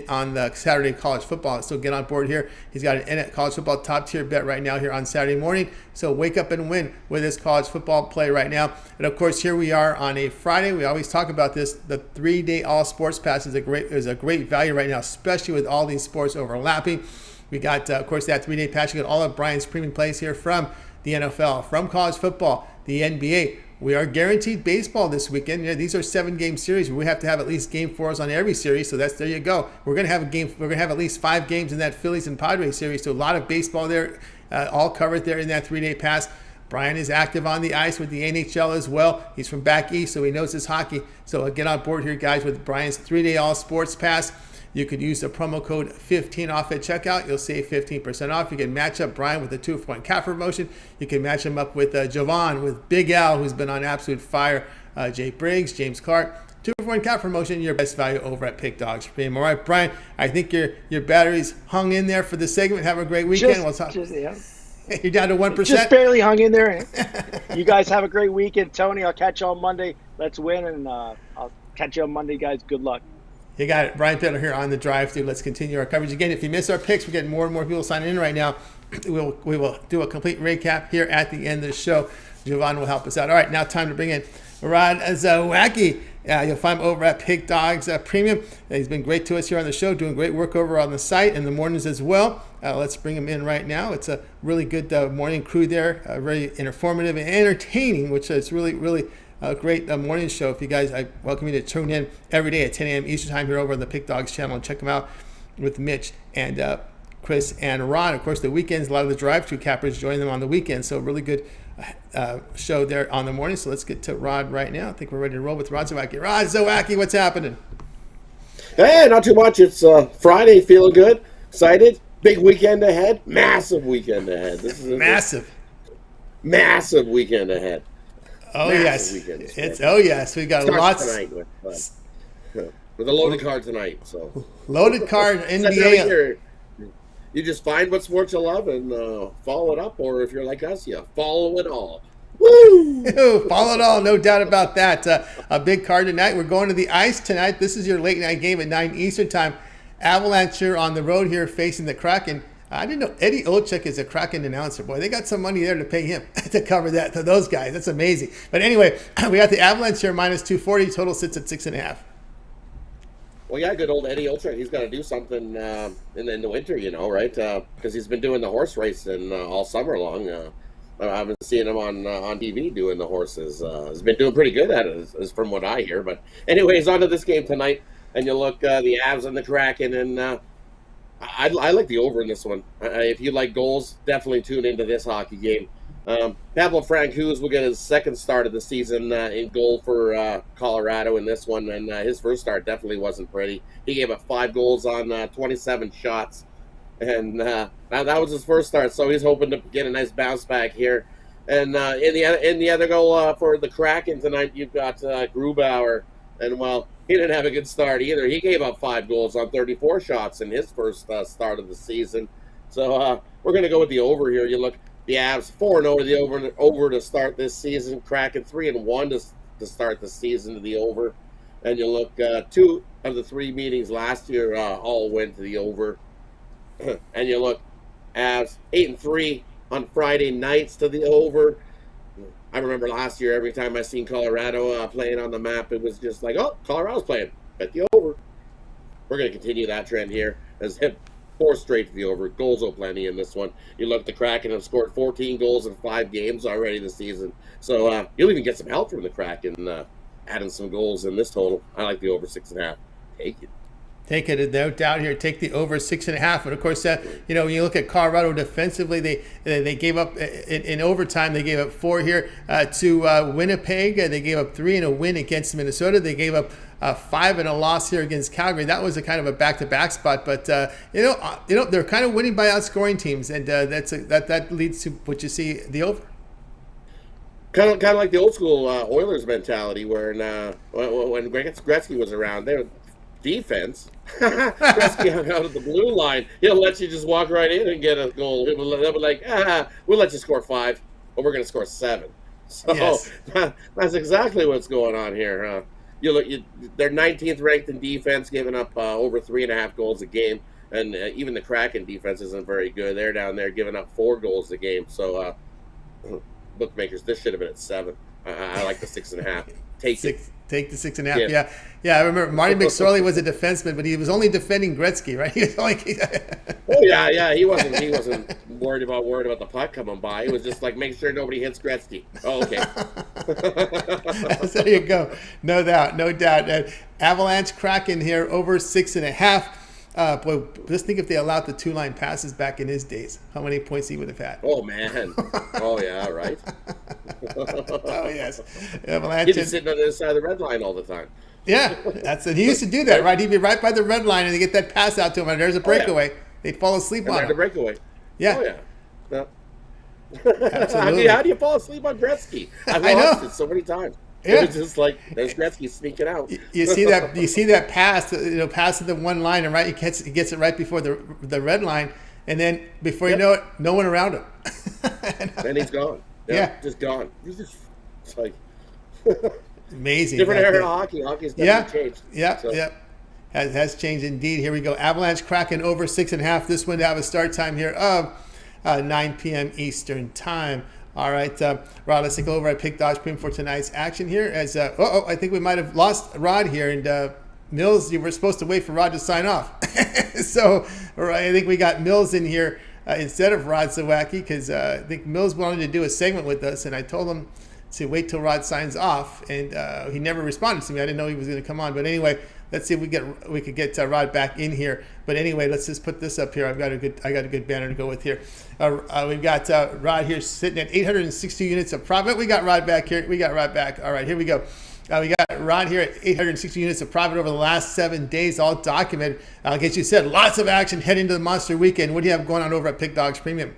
on the Saturday college football. So get on board here. He's got an college football top tier bet right now here on Saturday morning. So wake up and win with this college football play right now. And of course, here we are on a Friday. We always talk about this. The 3-day all sports pass is a great value right now, especially with all these sports overlapping. We got of course that 3-day pass. You got all of Brian's premium plays here from the NFL, from college football, the NBA. We are guaranteed baseball this weekend. These are 7-game series. We have to have at least game 4s on every series. So there you go. We're gonna have at least 5 games in that Phillies and Padres series. So a lot of baseball there, all covered there in that 3-day pass. Brian is active on the ice with the NHL as well. He's from back east, so he knows his hockey. So get on board here, guys, with Brian's 3-day all sports pass. You could use the promo code 15 off at checkout. You'll save 15% off. You can match up Brian with the 2-point cap promotion. You can match him up with Jovan, with Big Al, who's been on absolute fire, Jay Briggs, James Clark. 2-point cap promotion, your best value over at Pick Dogs Premium. All right, Brian, I think your battery's hung in there for the segment. Have a great weekend. Yeah. You're down to 1%. Just barely hung in there. You guys have a great weekend. Tony, I'll catch you on Monday. Let's win, and I'll catch you on Monday, guys. Good luck. You got it. Brian Bitler here on the drive-thru. Let's continue our coverage. Again, if you miss our picks, we're getting more and more people signing in right now. We will do a complete recap here at the end of the show. Jovan will help us out. All right, now time to bring in Rod Zawacky. You'll find him over at Pick Dogs Premium. He's been great to us here on the show, doing great work over on the site in the mornings as well. Let's bring him in right now. It's a really good morning crew there, very informative and entertaining, which is really, really a great morning show. If you guys, I welcome you to tune in every day at 10 a.m. Eastern Time here over on the Pick Dogs channel and check them out with Mitch and Chris and Ron. Of course, the weekends, a lot of the drive-thru cappers join them on the weekends, so really good show there on the morning. So let's get to Rod right now. I think we're ready to roll with Rod Zawacky. Rod Zawacky, what's happening? Hey, not too much. It's Friday, feeling good, excited. Big weekend ahead, massive weekend ahead. This is massive weekend ahead. Oh yes, we got lots tonight with a loaded card tonight. So loaded card NBA. You just find what sports you love and follow it up, or if you're like us, you follow it all. Woo! Follow it all, no doubt about that. A big card tonight. We're going to the ice tonight. This is your late night game at 9 Eastern Time. Avalanche here on the road here facing the Kraken. I didn't know Eddie Olczyk is a Kraken announcer. Boy, they got some money there to pay him to cover that, to those guys. That's amazing. But anyway, we got the Avalanche here minus 240. Total sits at 6.5. Well, yeah, good old Eddie Olczyk. He's got to do something in the winter, right? Because he's been doing the horse racing all summer long. I've been seeing him on TV doing the horses. He's been doing pretty good at it, as from what I hear. But anyways, on to this game tonight. And you look the Avs and the Kraken, and I like the over in this one. If you like goals, definitely tune into this hockey game. Pavel Francouz will get his second start of the season in goal for Colorado in this one, and his first start definitely wasn't pretty. He gave up 5 goals on 27 shots, and that was his first start, so he's hoping to get a nice bounce back here. And in the other goal for the Kraken tonight, you've got Grubauer, and well, he didn't have a good start either. He gave up 5 goals on 34 shots in his first start of the season. So we're going to go with the over here. You look, the Avs 4-0 to the over to start this season. Kraken 3-1 to start the season to the over. And you look, 2 of the 3 meetings last year all went to the over. And you look, Avs 8-3 on Friday nights to the over. I remember last year, every time I seen Colorado playing on the map, it was just like, oh, Colorado's playing. Bet the over. We're going to continue that trend here. As hit 4 straight to the over. Goals are plenty in this one. You look, the Kraken have scored 14 goals in 5 games already this season. So you'll even get some help from the Kraken adding some goals in this total. I like the over 6.5. take it. Take it, no doubt here. Take the over 6.5. And of course, you know, when you look at Colorado defensively, they gave up in overtime. They gave up 4 here to Winnipeg. They gave up 3 in a win against Minnesota. They gave up 5 in a loss here against Calgary. That was a kind of a back-to-back spot. But you know, they're kind of winning by outscoring teams, and that leads to what you see the over. Kind of like the old school Oilers mentality, where when Gretzky was around, they were defense. Gretzky hung out at the blue line. He'll let you just walk right in and get a goal. They'll be like, we'll let you score 5, but we're going to score 7. So yes. That's exactly what's going on here. They're 19th ranked in defense, giving up over 3.5 goals a game, and even the Kraken defense isn't very good. They're down there giving up 4 goals a game. So bookmakers, this should have been at 7. I like the 6.5. Take it. Take the 6.5. Yeah. I remember Marty McSorley was a defenseman, but he was only defending Gretzky, right? He was like, oh yeah. He wasn't worried about the puck coming by. He was just like, make sure nobody hits Gretzky. Oh, okay. So there you go. No doubt. Avalanche Kraken here over 6.5. Boy, just think if they allowed the 2-line passes back in his days, how many points he would have had. Oh man. Oh yeah, right. Oh yes. Avalanche. He'd be sitting on the other side of the red line all the time. Yeah, that's it. He used to do that, right? He'd be right by the red line, and they get that pass out to him, and there's a breakaway. Oh, yeah. They'd fall asleep on him. The breakaway. Yeah. Oh yeah. Absolutely. How do you fall asleep on Gretzky? I've watched it so many times. Yeah. It was just like there's Gretzky sneaking out. You see that pass, pass to the one line, and right, he gets it right before the red line, and then before you know it, no one around him. And he's gone. Yeah, just gone. It's like amazing. Different era of hockey. Hockey's definitely changed. Yeah. Has changed indeed. Here we go. Avalanche Kraken over 6.5. This one to have a start time here of 9 p.m. Eastern time. All right, Rod, let's take over at Pick Dodge Premium for tonight's action here. As I think we might have lost Rod here, and Mills, you were supposed to wait for Rod to sign off. So I think we got Mills in here instead of Rod Zawacky, because I think Mills wanted to do a segment with us, and I told him to wait till Rod signs off, and he never responded to me. I didn't know he was going to come on, but anyway, let's see if we could get Rod back in here. But anyway, let's just put this up here. I got a good banner to go with here. We've got Rod here sitting at 860 units of profit. We got Rod back here. All right, here we go. We got Rod here at 860 units of profit over the last 7 days, all documented. I'll get you said, lots of action heading into the Monster Weekend. What do you have going on over at Pick Dogs Premium?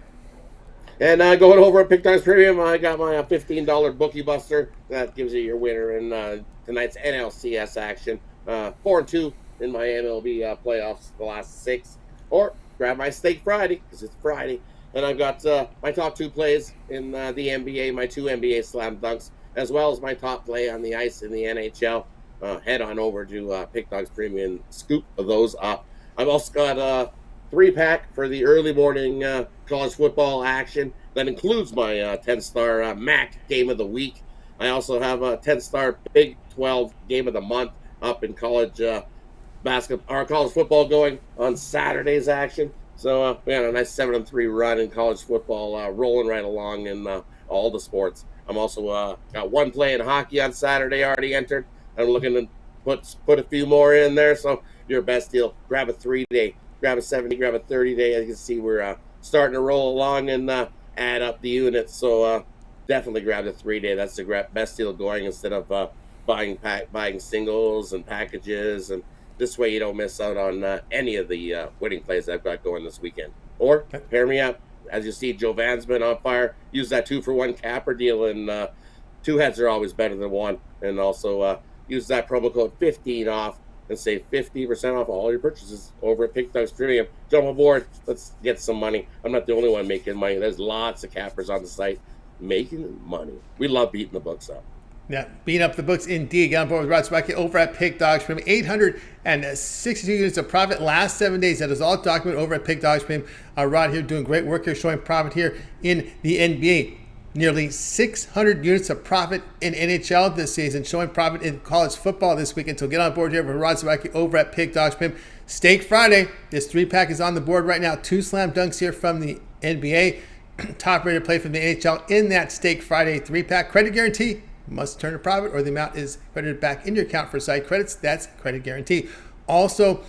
And going over at Pick Dogs Premium, I got my $15 Bookie Buster. That gives you your winner in tonight's NLCS action. 4-2 in my MLB playoffs, the last 6. Or grab my Steak Friday, because it's Friday. And I've got my top 2 plays in the NBA, my 2 NBA slam dunks, as well as my top play on the ice in the NHL. Head on over to Pick Dogs Premium, scoop those up. I've also got a 3-pack for the early morning college football action. That includes my 10-star MAC Game of the Week. I also have a 10-star Big 12 Game of the Month up in college basketball or college football going on Saturday's action. So we had a nice 7-3 run in college football, rolling right along in all the sports. I'm also got 1 play in hockey on Saturday already entered. I'm looking to put a few more in there. So your best deal, grab a 3-day, grab a 7-day, grab a 30-day. As you can see, we're starting to roll along and add up the units. So definitely grab the 3-day. That's the best deal going instead of buying singles and packages, and this way you don't miss out on any of the winning plays I've got going this weekend. Or pair me up. As you see, Jovan's been on fire. Use that 2-for-1 capper deal, and 2 heads are always better than 1. And also use that promo code 15 off and save 50% off all your purchases over at Pick Dogs Premium. Jump aboard. Let's get some money. I'm not the only one making money. There's lots of cappers on the site making money. We love beating the books up. Yeah, beating up the books indeed. Get on board with Rod Zawacky over at Pick Dogs Premium. 862 units of profit last 7 days. That is all documented over at Pick Dogs Premium. Rod here doing great work here, showing profit here in the NBA. Nearly 600 units of profit in NHL this season, showing profit in college football this weekend. So get on board here with Rod Zawacky over at Pick Dogs Premium. Steak Friday. This 3-pack is on the board right now. 2 slam dunks here from the NBA. Top rated play from the NHL in that Steak Friday 3-pack. Credit guarantee. Must turn a profit or the amount is credited back in your account for side credits. That's credit guarantee. Also,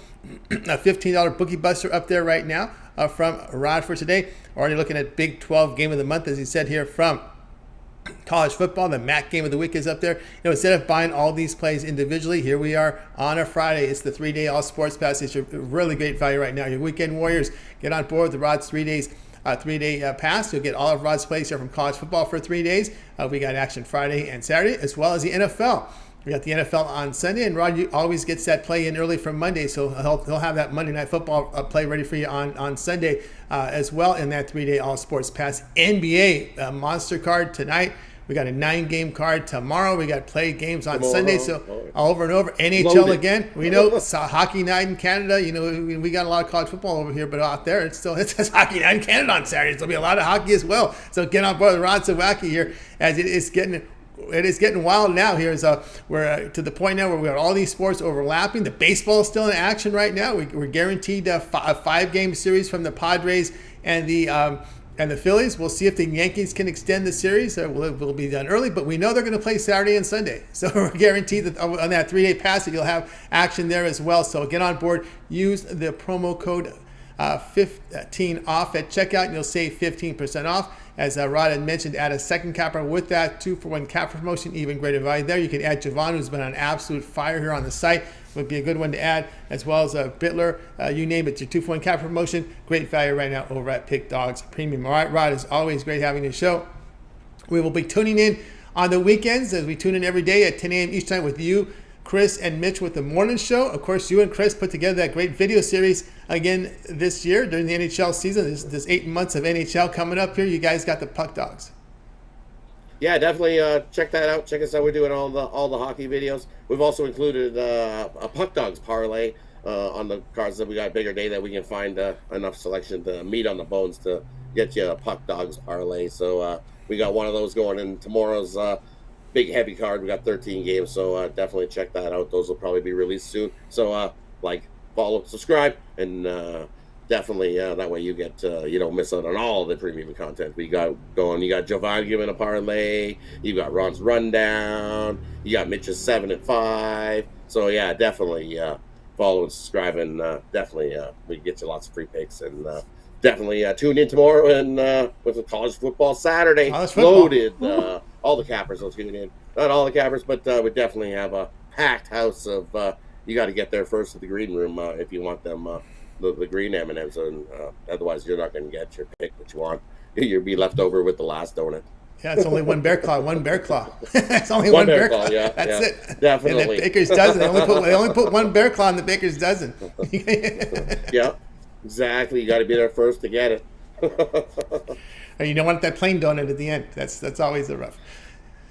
a $15 bookie buster up there right now from Rod for today. Already looking at Big 12 game of the month, as he said here, from college football. The MAC game of the week is up there. Instead of buying all these plays individually, here we are on a Friday. It's the 3-day all sports pass. It's a really great value right now. Your weekend warriors, get on board with the Rod's 3-day pass. You'll get all of Rod's plays here from college football for 3 days. We got action Friday and Saturday, as well as the NFL. We got the NFL on Sunday, and Rod always gets that play in early from Monday, so he'll have that Monday Night Football play ready for you on Sunday as well in that 3-day all sports pass. NBA monster card tonight. We got a 9-game card tomorrow. We got play games on Sunday, so over and over. NHL loaded again. We know it's hockey night in Canada. We got a lot of college football over here, but out there it says hockey night in Canada on Saturday. There'll be a lot of hockey as well. So get on board with Rod Zawacky here, as it is getting wild now. We're to the point now where we have all these sports overlapping. The baseball is still in action right now. We're guaranteed a 5-game series from the Padres and the Phillies. We'll see if the Yankees can extend the series. Will be done early, but we know they're going to play Saturday and Sunday. So we're guaranteed that on that 3-day pass that you'll have action there as well. So get on board. Use the promo code 15 off at checkout, and you'll save 15% off. As Rod had mentioned, add a second capper with that 2-for-1 capper promotion, even greater value there. You can add Jovan, who's been on absolute fire here on the site. Would be a good one to add, as well as Bitler. You name it, your 2-for-1 capper promotion. Great value right now over at Pick Dogs Premium. All right, Rod, it's always great having the show. We will be tuning in on the weekends, as we tune in every day at 10 a.m. each time with you, Chris, and Mitch with the morning show. Of course, you and Chris put together that great video series again this year during the NHL season. This 8 months of NHL coming up here. You guys got the Puck Dogs. Yeah, definitely check that out. Check us out. We're doing all the hockey videos. We've also included a Puck Dogs parlay on the cards that we got bigger day that we can find enough selection to meat on the bones to get you a Puck Dogs parlay. So we got one of those going in tomorrow's big heavy card. We got 13 games, so definitely check that out. Those will probably be released soon. So follow, subscribe, and definitely that way you get you don't miss out on all the premium content we got going. You got Jovan giving a parlay, you got Ron's rundown, you got Mitch's 7 and 5. So yeah, definitely follow and subscribe, and definitely we get you lots of free picks, and definitely tune in tomorrow and with the college football Saturday loaded. All the cappers will tune in. Not all the cappers, but we definitely have a packed house of. You got to get there first at the green room if you want them the green M&Ms, and otherwise you're not going to get your pick that you want. You'll be left over with the last donut. Yeah, it's only one bear claw. It's only one bear claw. Yeah, that's it. Definitely. And the baker's dozen. They only put one bear claw in the baker's dozen. Yeah, exactly. You got to be there first to get it. And you don't want that plain donut at the end. That's always the rough.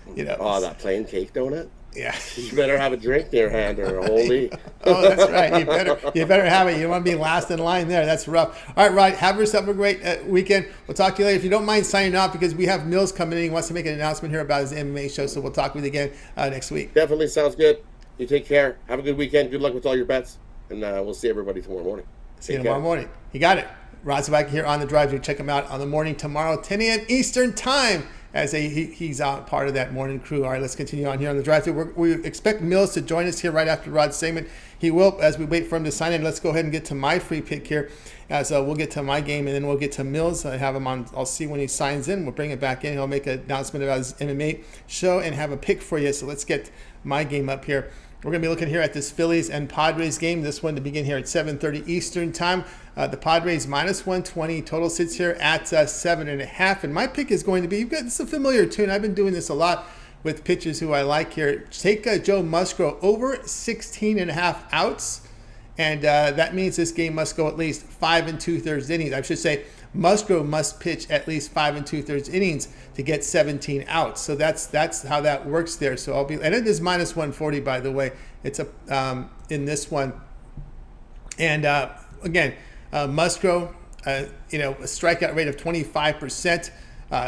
Oh, that plain cake donut. Yeah. You better have a drink in your hand or a holy. Oh, that's right. You better have it. You don't want to be last in line there. That's rough. All right, Rod, have yourself a great weekend. We'll talk to you later. If you don't mind signing off, because we have Mills coming in. He wants to make an announcement here about his MMA show, so we'll talk with you again next week. Definitely sounds good. You take care. Have a good weekend. Good luck with all your bets. And we'll see everybody tomorrow morning. See you tomorrow morning. You got it. Rod Zawacky here on the drive. You check him out on the morning tomorrow, 10 a.m. Eastern time. As he's part of that morning crew. All right, let's continue on here on the drive. We expect Mills to join us here right after Rod's segment. He will, as we wait for him to sign in. Let's go ahead and get to my free pick here. As we'll get to my game, and then we'll get to Mills. I have him on. I'll see when he signs in. We'll bring it back in. He'll make an announcement about his MMA show and have a pick for you. So let's get my game up here. We're going to be looking here at this Phillies and Padres game. This one to begin here at 7:30 Eastern time. The Padres minus 120. Total sits here at 7.5. And my pick is going to be, it's a familiar tune. I've been doing this a lot with pitchers who I like here. Take Joe Musgrove over 16.5 outs. And that means this game must go at least 5 2/3 innings. I should say Musgrove must pitch at least 5 2/3 innings to get 17 outs. So that's how that works there. So and it is minus 140, by the way. It's in this one. And again, Musgrove, a strikeout rate of 25%.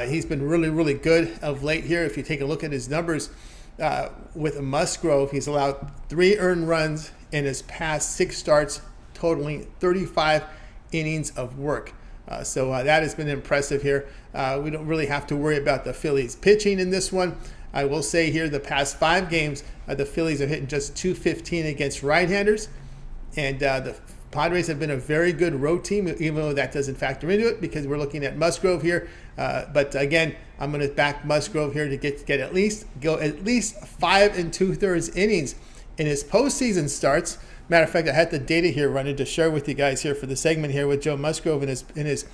He's been really, really good of late here. If you take a look at his numbers with Musgrove, he's allowed 3 earned runs in his past 6 starts, totaling 35 innings of work. So that has been impressive here. We don't really have to worry about the Phillies pitching in this one. I will say here the past 5 games, the Phillies are hitting just .215 against right-handers. And the Padres have been a very good road team, even though that doesn't factor into it because we're looking at Musgrove here. But again, I'm going to back Musgrove here to get at least 5 2/3 innings in his postseason starts. Matter of fact, I had the data here running to share with you guys here for the segment here with Joe Musgrove in his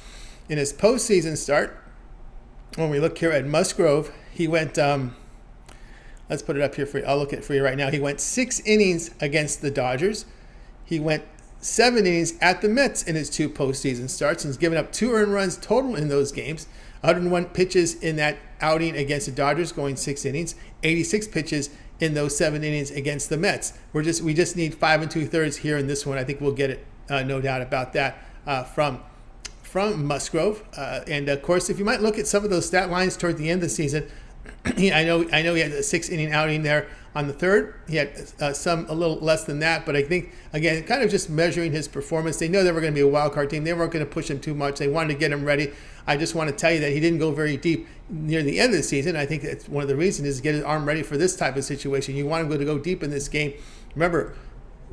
postseason start. When we look here at Musgrove, he went. Let's put it up here for you. I'll look at it for you right now. He went 6 innings against the Dodgers. He went 7 innings at the Mets in his 2 postseason starts, and he's given up 2 earned runs total in those games. 101 pitches in that outing against the Dodgers, going 6 innings. 86 pitches in those 7 innings against the Mets. We just need 5 2/3 here in this one. I think we'll get it, no doubt about that, from Musgrove. And of course, if you might look at some of those stat lines toward the end of the season, I know he had a 6-inning outing there on the 3rd. He had some a little less than that, but I think, again, kind of just measuring his performance. They know they were going to be a wild card team. They weren't going to push him too much. They wanted to get him ready. I just want to tell you that he didn't go very deep near the end of the season. I think that's one of the reasons is to get his arm ready for this type of situation. You want him to go deep in this game. Remember,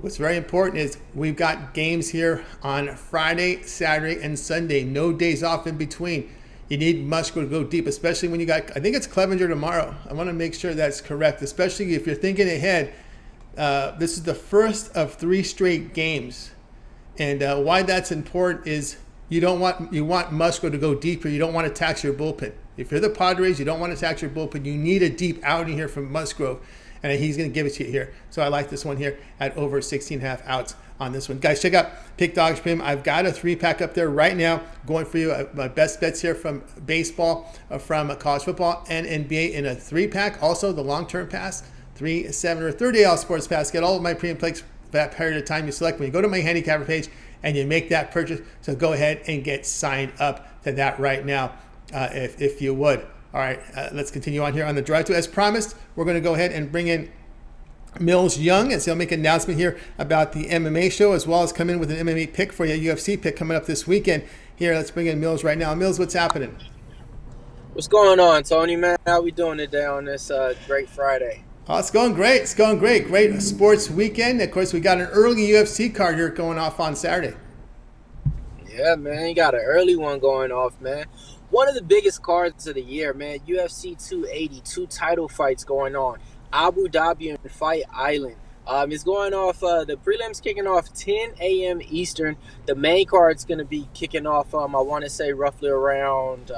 what's very important is we've got games here on Friday, Saturday, and Sunday. No days off in between. You need Musgrove to go deep, especially when you got, I think it's Clevenger tomorrow. I want to make sure that's correct, especially if you're thinking ahead. This is the first of 3 straight games. And why that's important is you want Musgrove to go deeper. You don't want to tax your bullpen. If you're the Padres, you don't want to tax your bullpen. You need a deep outing here from Musgrove. And he's going to give it to you here. So I like this one here at over 16.5 outs on this one. Guys, check out Pick Dogs Premium. I've got a 3-pack up there right now going for you. My best bets here from baseball, from college football, and NBA in a 3-pack. Also, the long-term pass, 3, 7, or 30-day sports pass. Get all of my premium picks for that period of time you select when you go to my handicapper page and you make that purchase. So go ahead and get signed up to that right now if you would. All right, let's continue on here on the drive to. As promised, we're going to go ahead and bring in Mills Young, as he'll make an announcement here about the MMA show, as well as come in with an MMA pick for you, UFC pick coming up this weekend. Here, let's bring in Mills right now. Mills, what's happening? What's going on, Tony, man? How we doing today on this great Friday? Oh, it's going great. It's going great. Great sports weekend. Of course, we got an early UFC card here going off on Saturday. Yeah, man, you got an early one going off, man. One of the biggest cards of the year, man. UFC 280, 2 title fights going on. Abu Dhabi and Fight Island. It's going off, the prelims kicking off 10 a.m. Eastern. The main card's going to be kicking off, I want to say roughly around,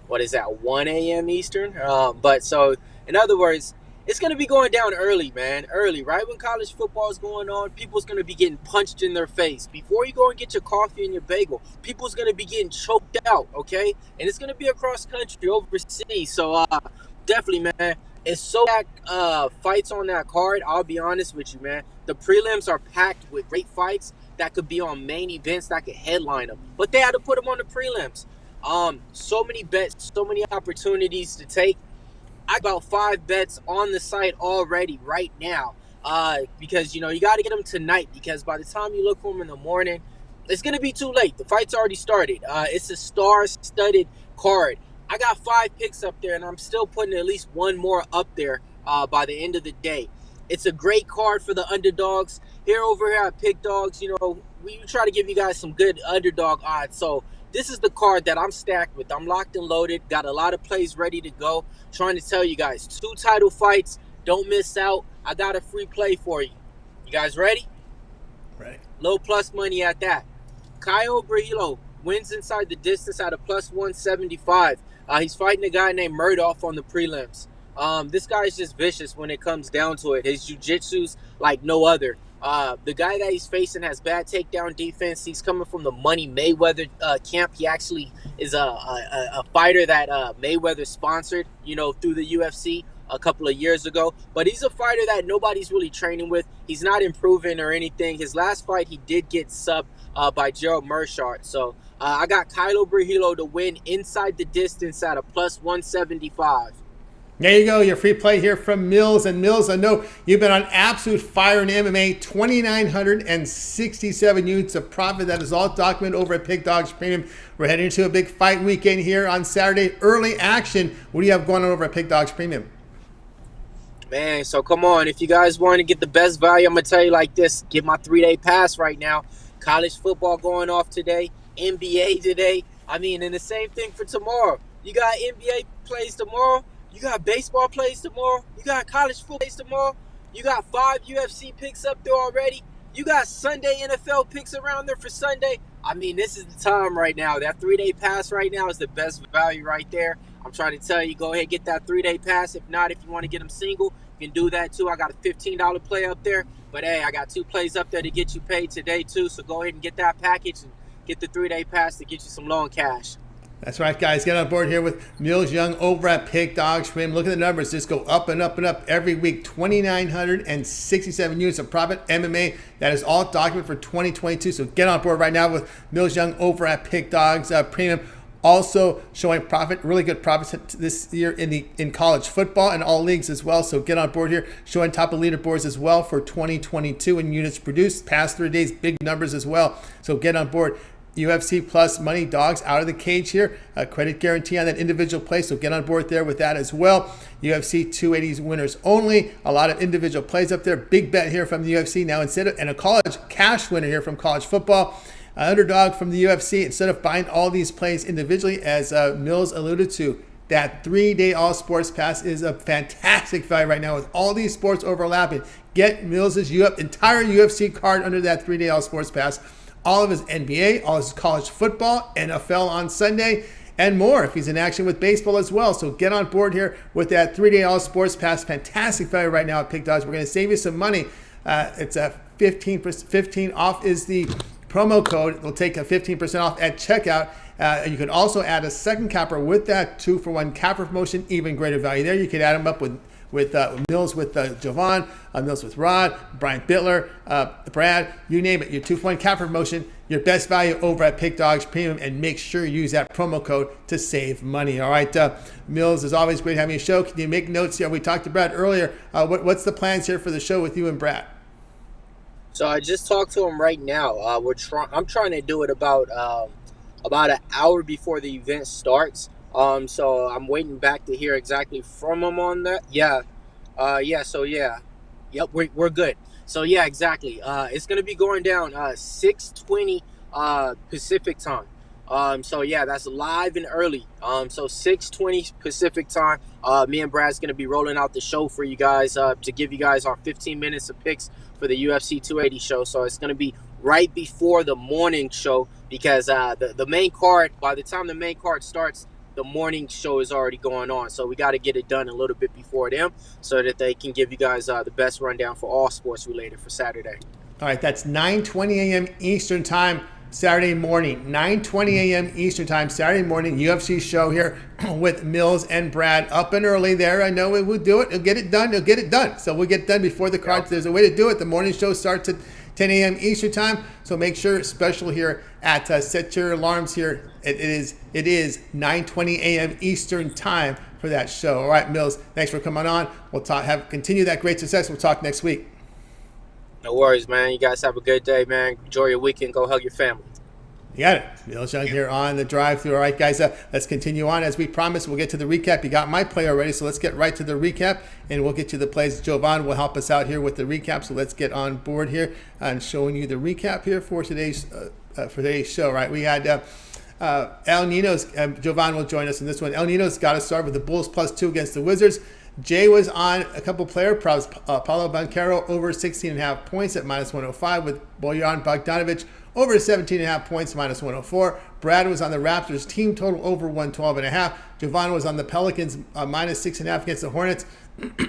1 a.m. Eastern? But so, in other words, it's going to be going down early, man. Early, right when college football is going on, people's going to be getting punched in their face. Before you go and get your coffee and your bagel, people's going to be getting choked out, okay? And it's going to be across country, overseas. So, definitely, man. It's so packed fights on that card. I'll be honest with you, man. The prelims are packed with great fights that could be on main events that could headline them. But they had to put them on the prelims. So many bets, so many opportunities to take. I got about 5 bets on the site already right now because, you got to get them tonight because by the time you look for them in the morning, it's going to be too late. The fight's already started. It's a star-studded card. I got 5 picks up there, and I'm still putting at least one more up there by the end of the day. It's a great card for the underdogs. Over here at Pick Dogs, we try to give you guys some good underdog odds. So this is the card that I'm stacked with. I'm locked and loaded. Got a lot of plays ready to go. Trying to tell you guys, 2 title fights. Don't miss out. I got a free play for you. You guys ready? Right. Low plus money at that. Kyle Brahilo wins inside the distance at a plus 175. He's fighting a guy named Murdoch on the prelims. This guy's just vicious when it comes down to it. His jiu-jitsu's like no other. The guy that he's facing has bad takedown defense. He's coming from the Money Mayweather camp. He actually is a fighter that Mayweather sponsored, through the UFC a couple of years ago. But he's a fighter that nobody's really training with. He's not improving or anything. His last fight, he did get subbed by Gerald Mershart. So I got Kylo Brahilo to win inside the distance at a plus 175. There you go, your free play here from Mills. And Mills, I know you've been on absolute fire in MMA, 2,967 units of profit. That is all documented over at Pick Dogs Premium. We're heading into a big fight weekend here on Saturday. Early action. What do you have going on over at Pick Dogs Premium? Man, so come on. If you guys want to get the best value, I'm going to tell you like this. Get my 3-day pass right now. College football going off today. NBA today. I mean, and the same thing for tomorrow. You got NBA plays tomorrow. You got baseball plays tomorrow. You got college football plays tomorrow. You got 5 UFC picks up there already. You got Sunday NFL picks around there for Sunday. I mean, this is the time right now. That 3-day pass right now is the best value right there. I'm trying to tell you, go ahead and get that 3-day pass. If not, if you want to get them single, you can do that too. I got a $15 play up there. But, hey, I got 2 plays up there to get you paid today too. So go ahead and get that package and get the 3-day pass to get you some long cash. That's right, guys. Get on board here with Mills Young over at Pick Dogs. Look at the numbers. Just go up and up and up every week. 2,967 units of profit. MMA. That is all documented for 2022. So get on board right now with Mills Young over at Pick Dogs Premium. Also showing profit, really good profits this year in college football and all leagues as well. So get on board here. Showing top of leaderboards as well for 2022 in units produced. Past 3 days, big numbers as well. So get on board. UFC plus money dogs out of the cage here. A credit guarantee on that individual play, so get on board there with that as well. UFC 280s winners only. A lot of individual plays up there. Big bet here from the UFC now and a college cash winner here from college football. Underdog from the UFC. Instead of buying all these plays individually, as Mills alluded to, that 3-day all sports pass is a fantastic value right now with all these sports overlapping. Get Mills' entire UFC card under that 3-day all sports pass. All of his NBA, all his college football, NFL on Sunday, and more if he's in action with baseball as well. So get on board here with that 3-day all sports pass. Fantastic value right now at Pick Dogs. We're going to save you some money. It's a 15 off is the promo code. It'll take a 15% off at checkout. You can also add a second capper with that 2-for-1 capper promotion. Even greater value there. You can add them up with Mills with Jovan, Mills with Rod, Brian Bitler, Brad, you name it. Your 2-for-1 capper promotion, your best value over at Pick Dogs Premium, and make sure you use that promo code to save money. All right, Mills, as always, great having you show. Can you make notes here? We talked to Brad earlier. What's the plans here for the show with you and Brad? So I just talked to him right now. I'm trying to do it about an hour before the event starts. So I'm waiting back to hear exactly from him on that. Yep, we're good. So yeah, exactly. It's gonna be going down 6:20 Pacific time. So yeah, that's live and early. So 6:20 Pacific time. Me and Brad's gonna be rolling out the show for you guys to give you guys our 15 minutes of picks for the UFC 280 show. So it's gonna be right before the morning show because the main card. By the time the main card starts, the morning show is already going on. So we got to get it done a little bit before them so that they can give you guys the best rundown for all sports related for Saturday. All right, that's 9:20 a.m. Eastern time Saturday morning. 9:20 a.m. Eastern time Saturday morning, UFC show here with Mills and Brad up and early there. I know we'll do it. We'll get it done. So we'll get it done before the card. Yep. There's a way to do it. The morning show starts at 10 a.m. Eastern time. So make sure, special here at set your alarms here. It is 9:20 a.m. Eastern time for that show. All right, Mills, thanks for coming on. We'll continue that great success. We'll talk next week. No worries, man. You guys have a good day, man. Enjoy your weekend. Go hug your family. You got it. Mills Young here on the drive-thru. All right, guys, let's continue on. As we promised, we'll get to the recap. You got my play already, so let's get right to the recap, and we'll get to the plays. Jovan will help us out here with the recap, so let's get on board here and showing you the recap here for today's show. Right, we had El Ninos. Jovan will join us in this one. El Ninos got us started with the Bulls +2 against the Wizards. Jay was on a couple player props. Paolo Banchero over 16.5 points at -105 with Bojan Bogdanovic over 17.5 points, -104. Brad was on the Raptors team total over 112.5. Jovan was on the Pelicans -6.5 against the Hornets.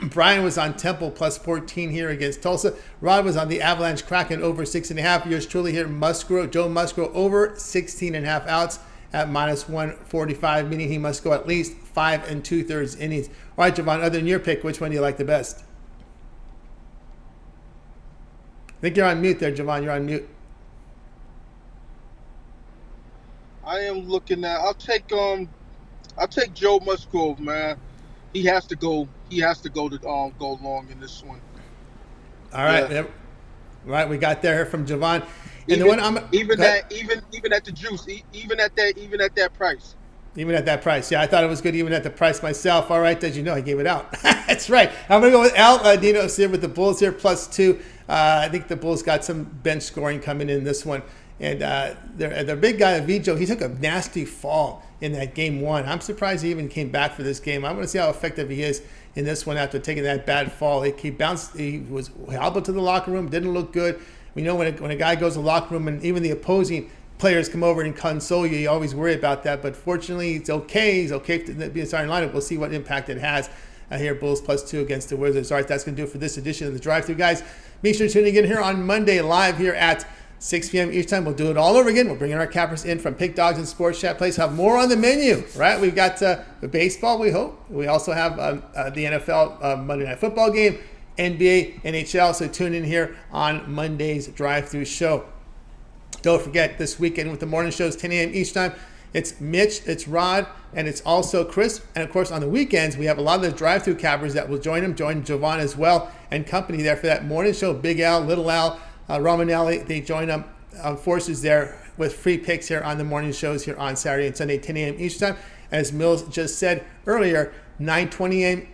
Brian was on Temple +14 here against Tulsa. Rod was on the Avalanche Kraken over 6.5. Yours truly here, Joe Musgrove over 16.5 outs at -145, meaning he must go at least 5 2/3 innings. All right, Jovan, other than your pick, which one do you like the best? I think you're on mute there, Jovan. You're on mute. I am looking at. I'll take Joe Musgrove, man. He has to go. He has to go long in this one. All right, yeah. Right. We got there from Jovan. And even at the juice, even at that price. Even at that price. Yeah, I thought it was good even at the price myself. All right, as you know, I gave it out. That's right. I'm going to go with Ninos here with the Bulls here, +2. I think the Bulls got some bench scoring coming in this one. And their big guy, Vijo, he took a nasty fall in that game 1. I'm surprised he even came back for this game. I want to see how effective he is in this one after taking that bad fall. He bounced. He was hobbled to the locker room, didn't look good. We know when a guy goes to the locker room and even the opposing players come over and console you, you always worry about that. But fortunately, it's okay. He's okay to be a starting lineup. We'll see what impact it has here. Bulls +2 against the Wizards. All right, that's going to do it for this edition of the Drive-Thru, guys. Make sure to tune in here on Monday live here at 6 p.m. each time. We'll do it all over again. We'll bring in our cappers in from Pick Dogs and Sports Chat Place. Have more on the menu, right? We've got the baseball, we hope. We also have the NFL Monday Night Football game, NBA, NHL. So tune in here on Monday's Drive-Thru show. Don't forget, this weekend with the morning shows, 10 a.m. each time, it's Mitch, it's Rod, and it's also Chris. And, of course, on the weekends, we have a lot of the drive-thru cappers that will join Jovan as well and company there for that morning show. Big Al, Little Al, Romanelli, they join up forces there with free picks here on the morning shows here on Saturday and Sunday, 10 a.m. each time. As Mills just said earlier, 9:20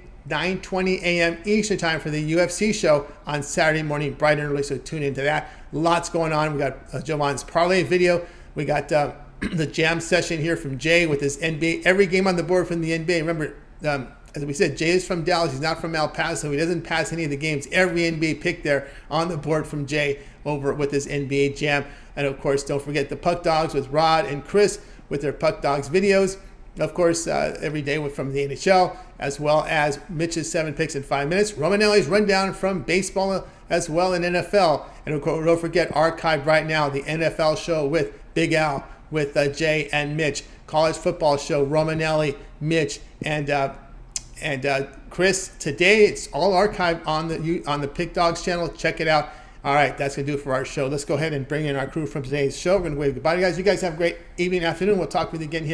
a.m. Eastern time for the UFC show on Saturday morning, bright and early, so tune into that. Lots going on. We got Jovan's parlay video. We got the jam session here from Jay with his NBA. Every game on the board from the NBA. Remember, as we said, Jay is from Dallas. He's not from El Paso. He doesn't pass any of the games. Every NBA pick there on the board from Jay over with his NBA jam. And, of course, don't forget the Puck Dogs with Rod and Chris with their Puck Dogs videos. Of course, every day from the NHL, as well as Mitch's 7 picks in 5 minutes. Romanelli's rundown from baseball as well in NFL. And of course, don't forget, archived right now, the NFL show with Big Al, with Jay and Mitch. College football show, Romanelli, Mitch, and Chris. Today, it's all archived on the Pick Dogs channel. Check it out. All right, that's going to do it for our show. Let's go ahead and bring in our crew from today's show. We're going to wave goodbye to you guys. You guys have a great evening, afternoon. We'll talk with you again here.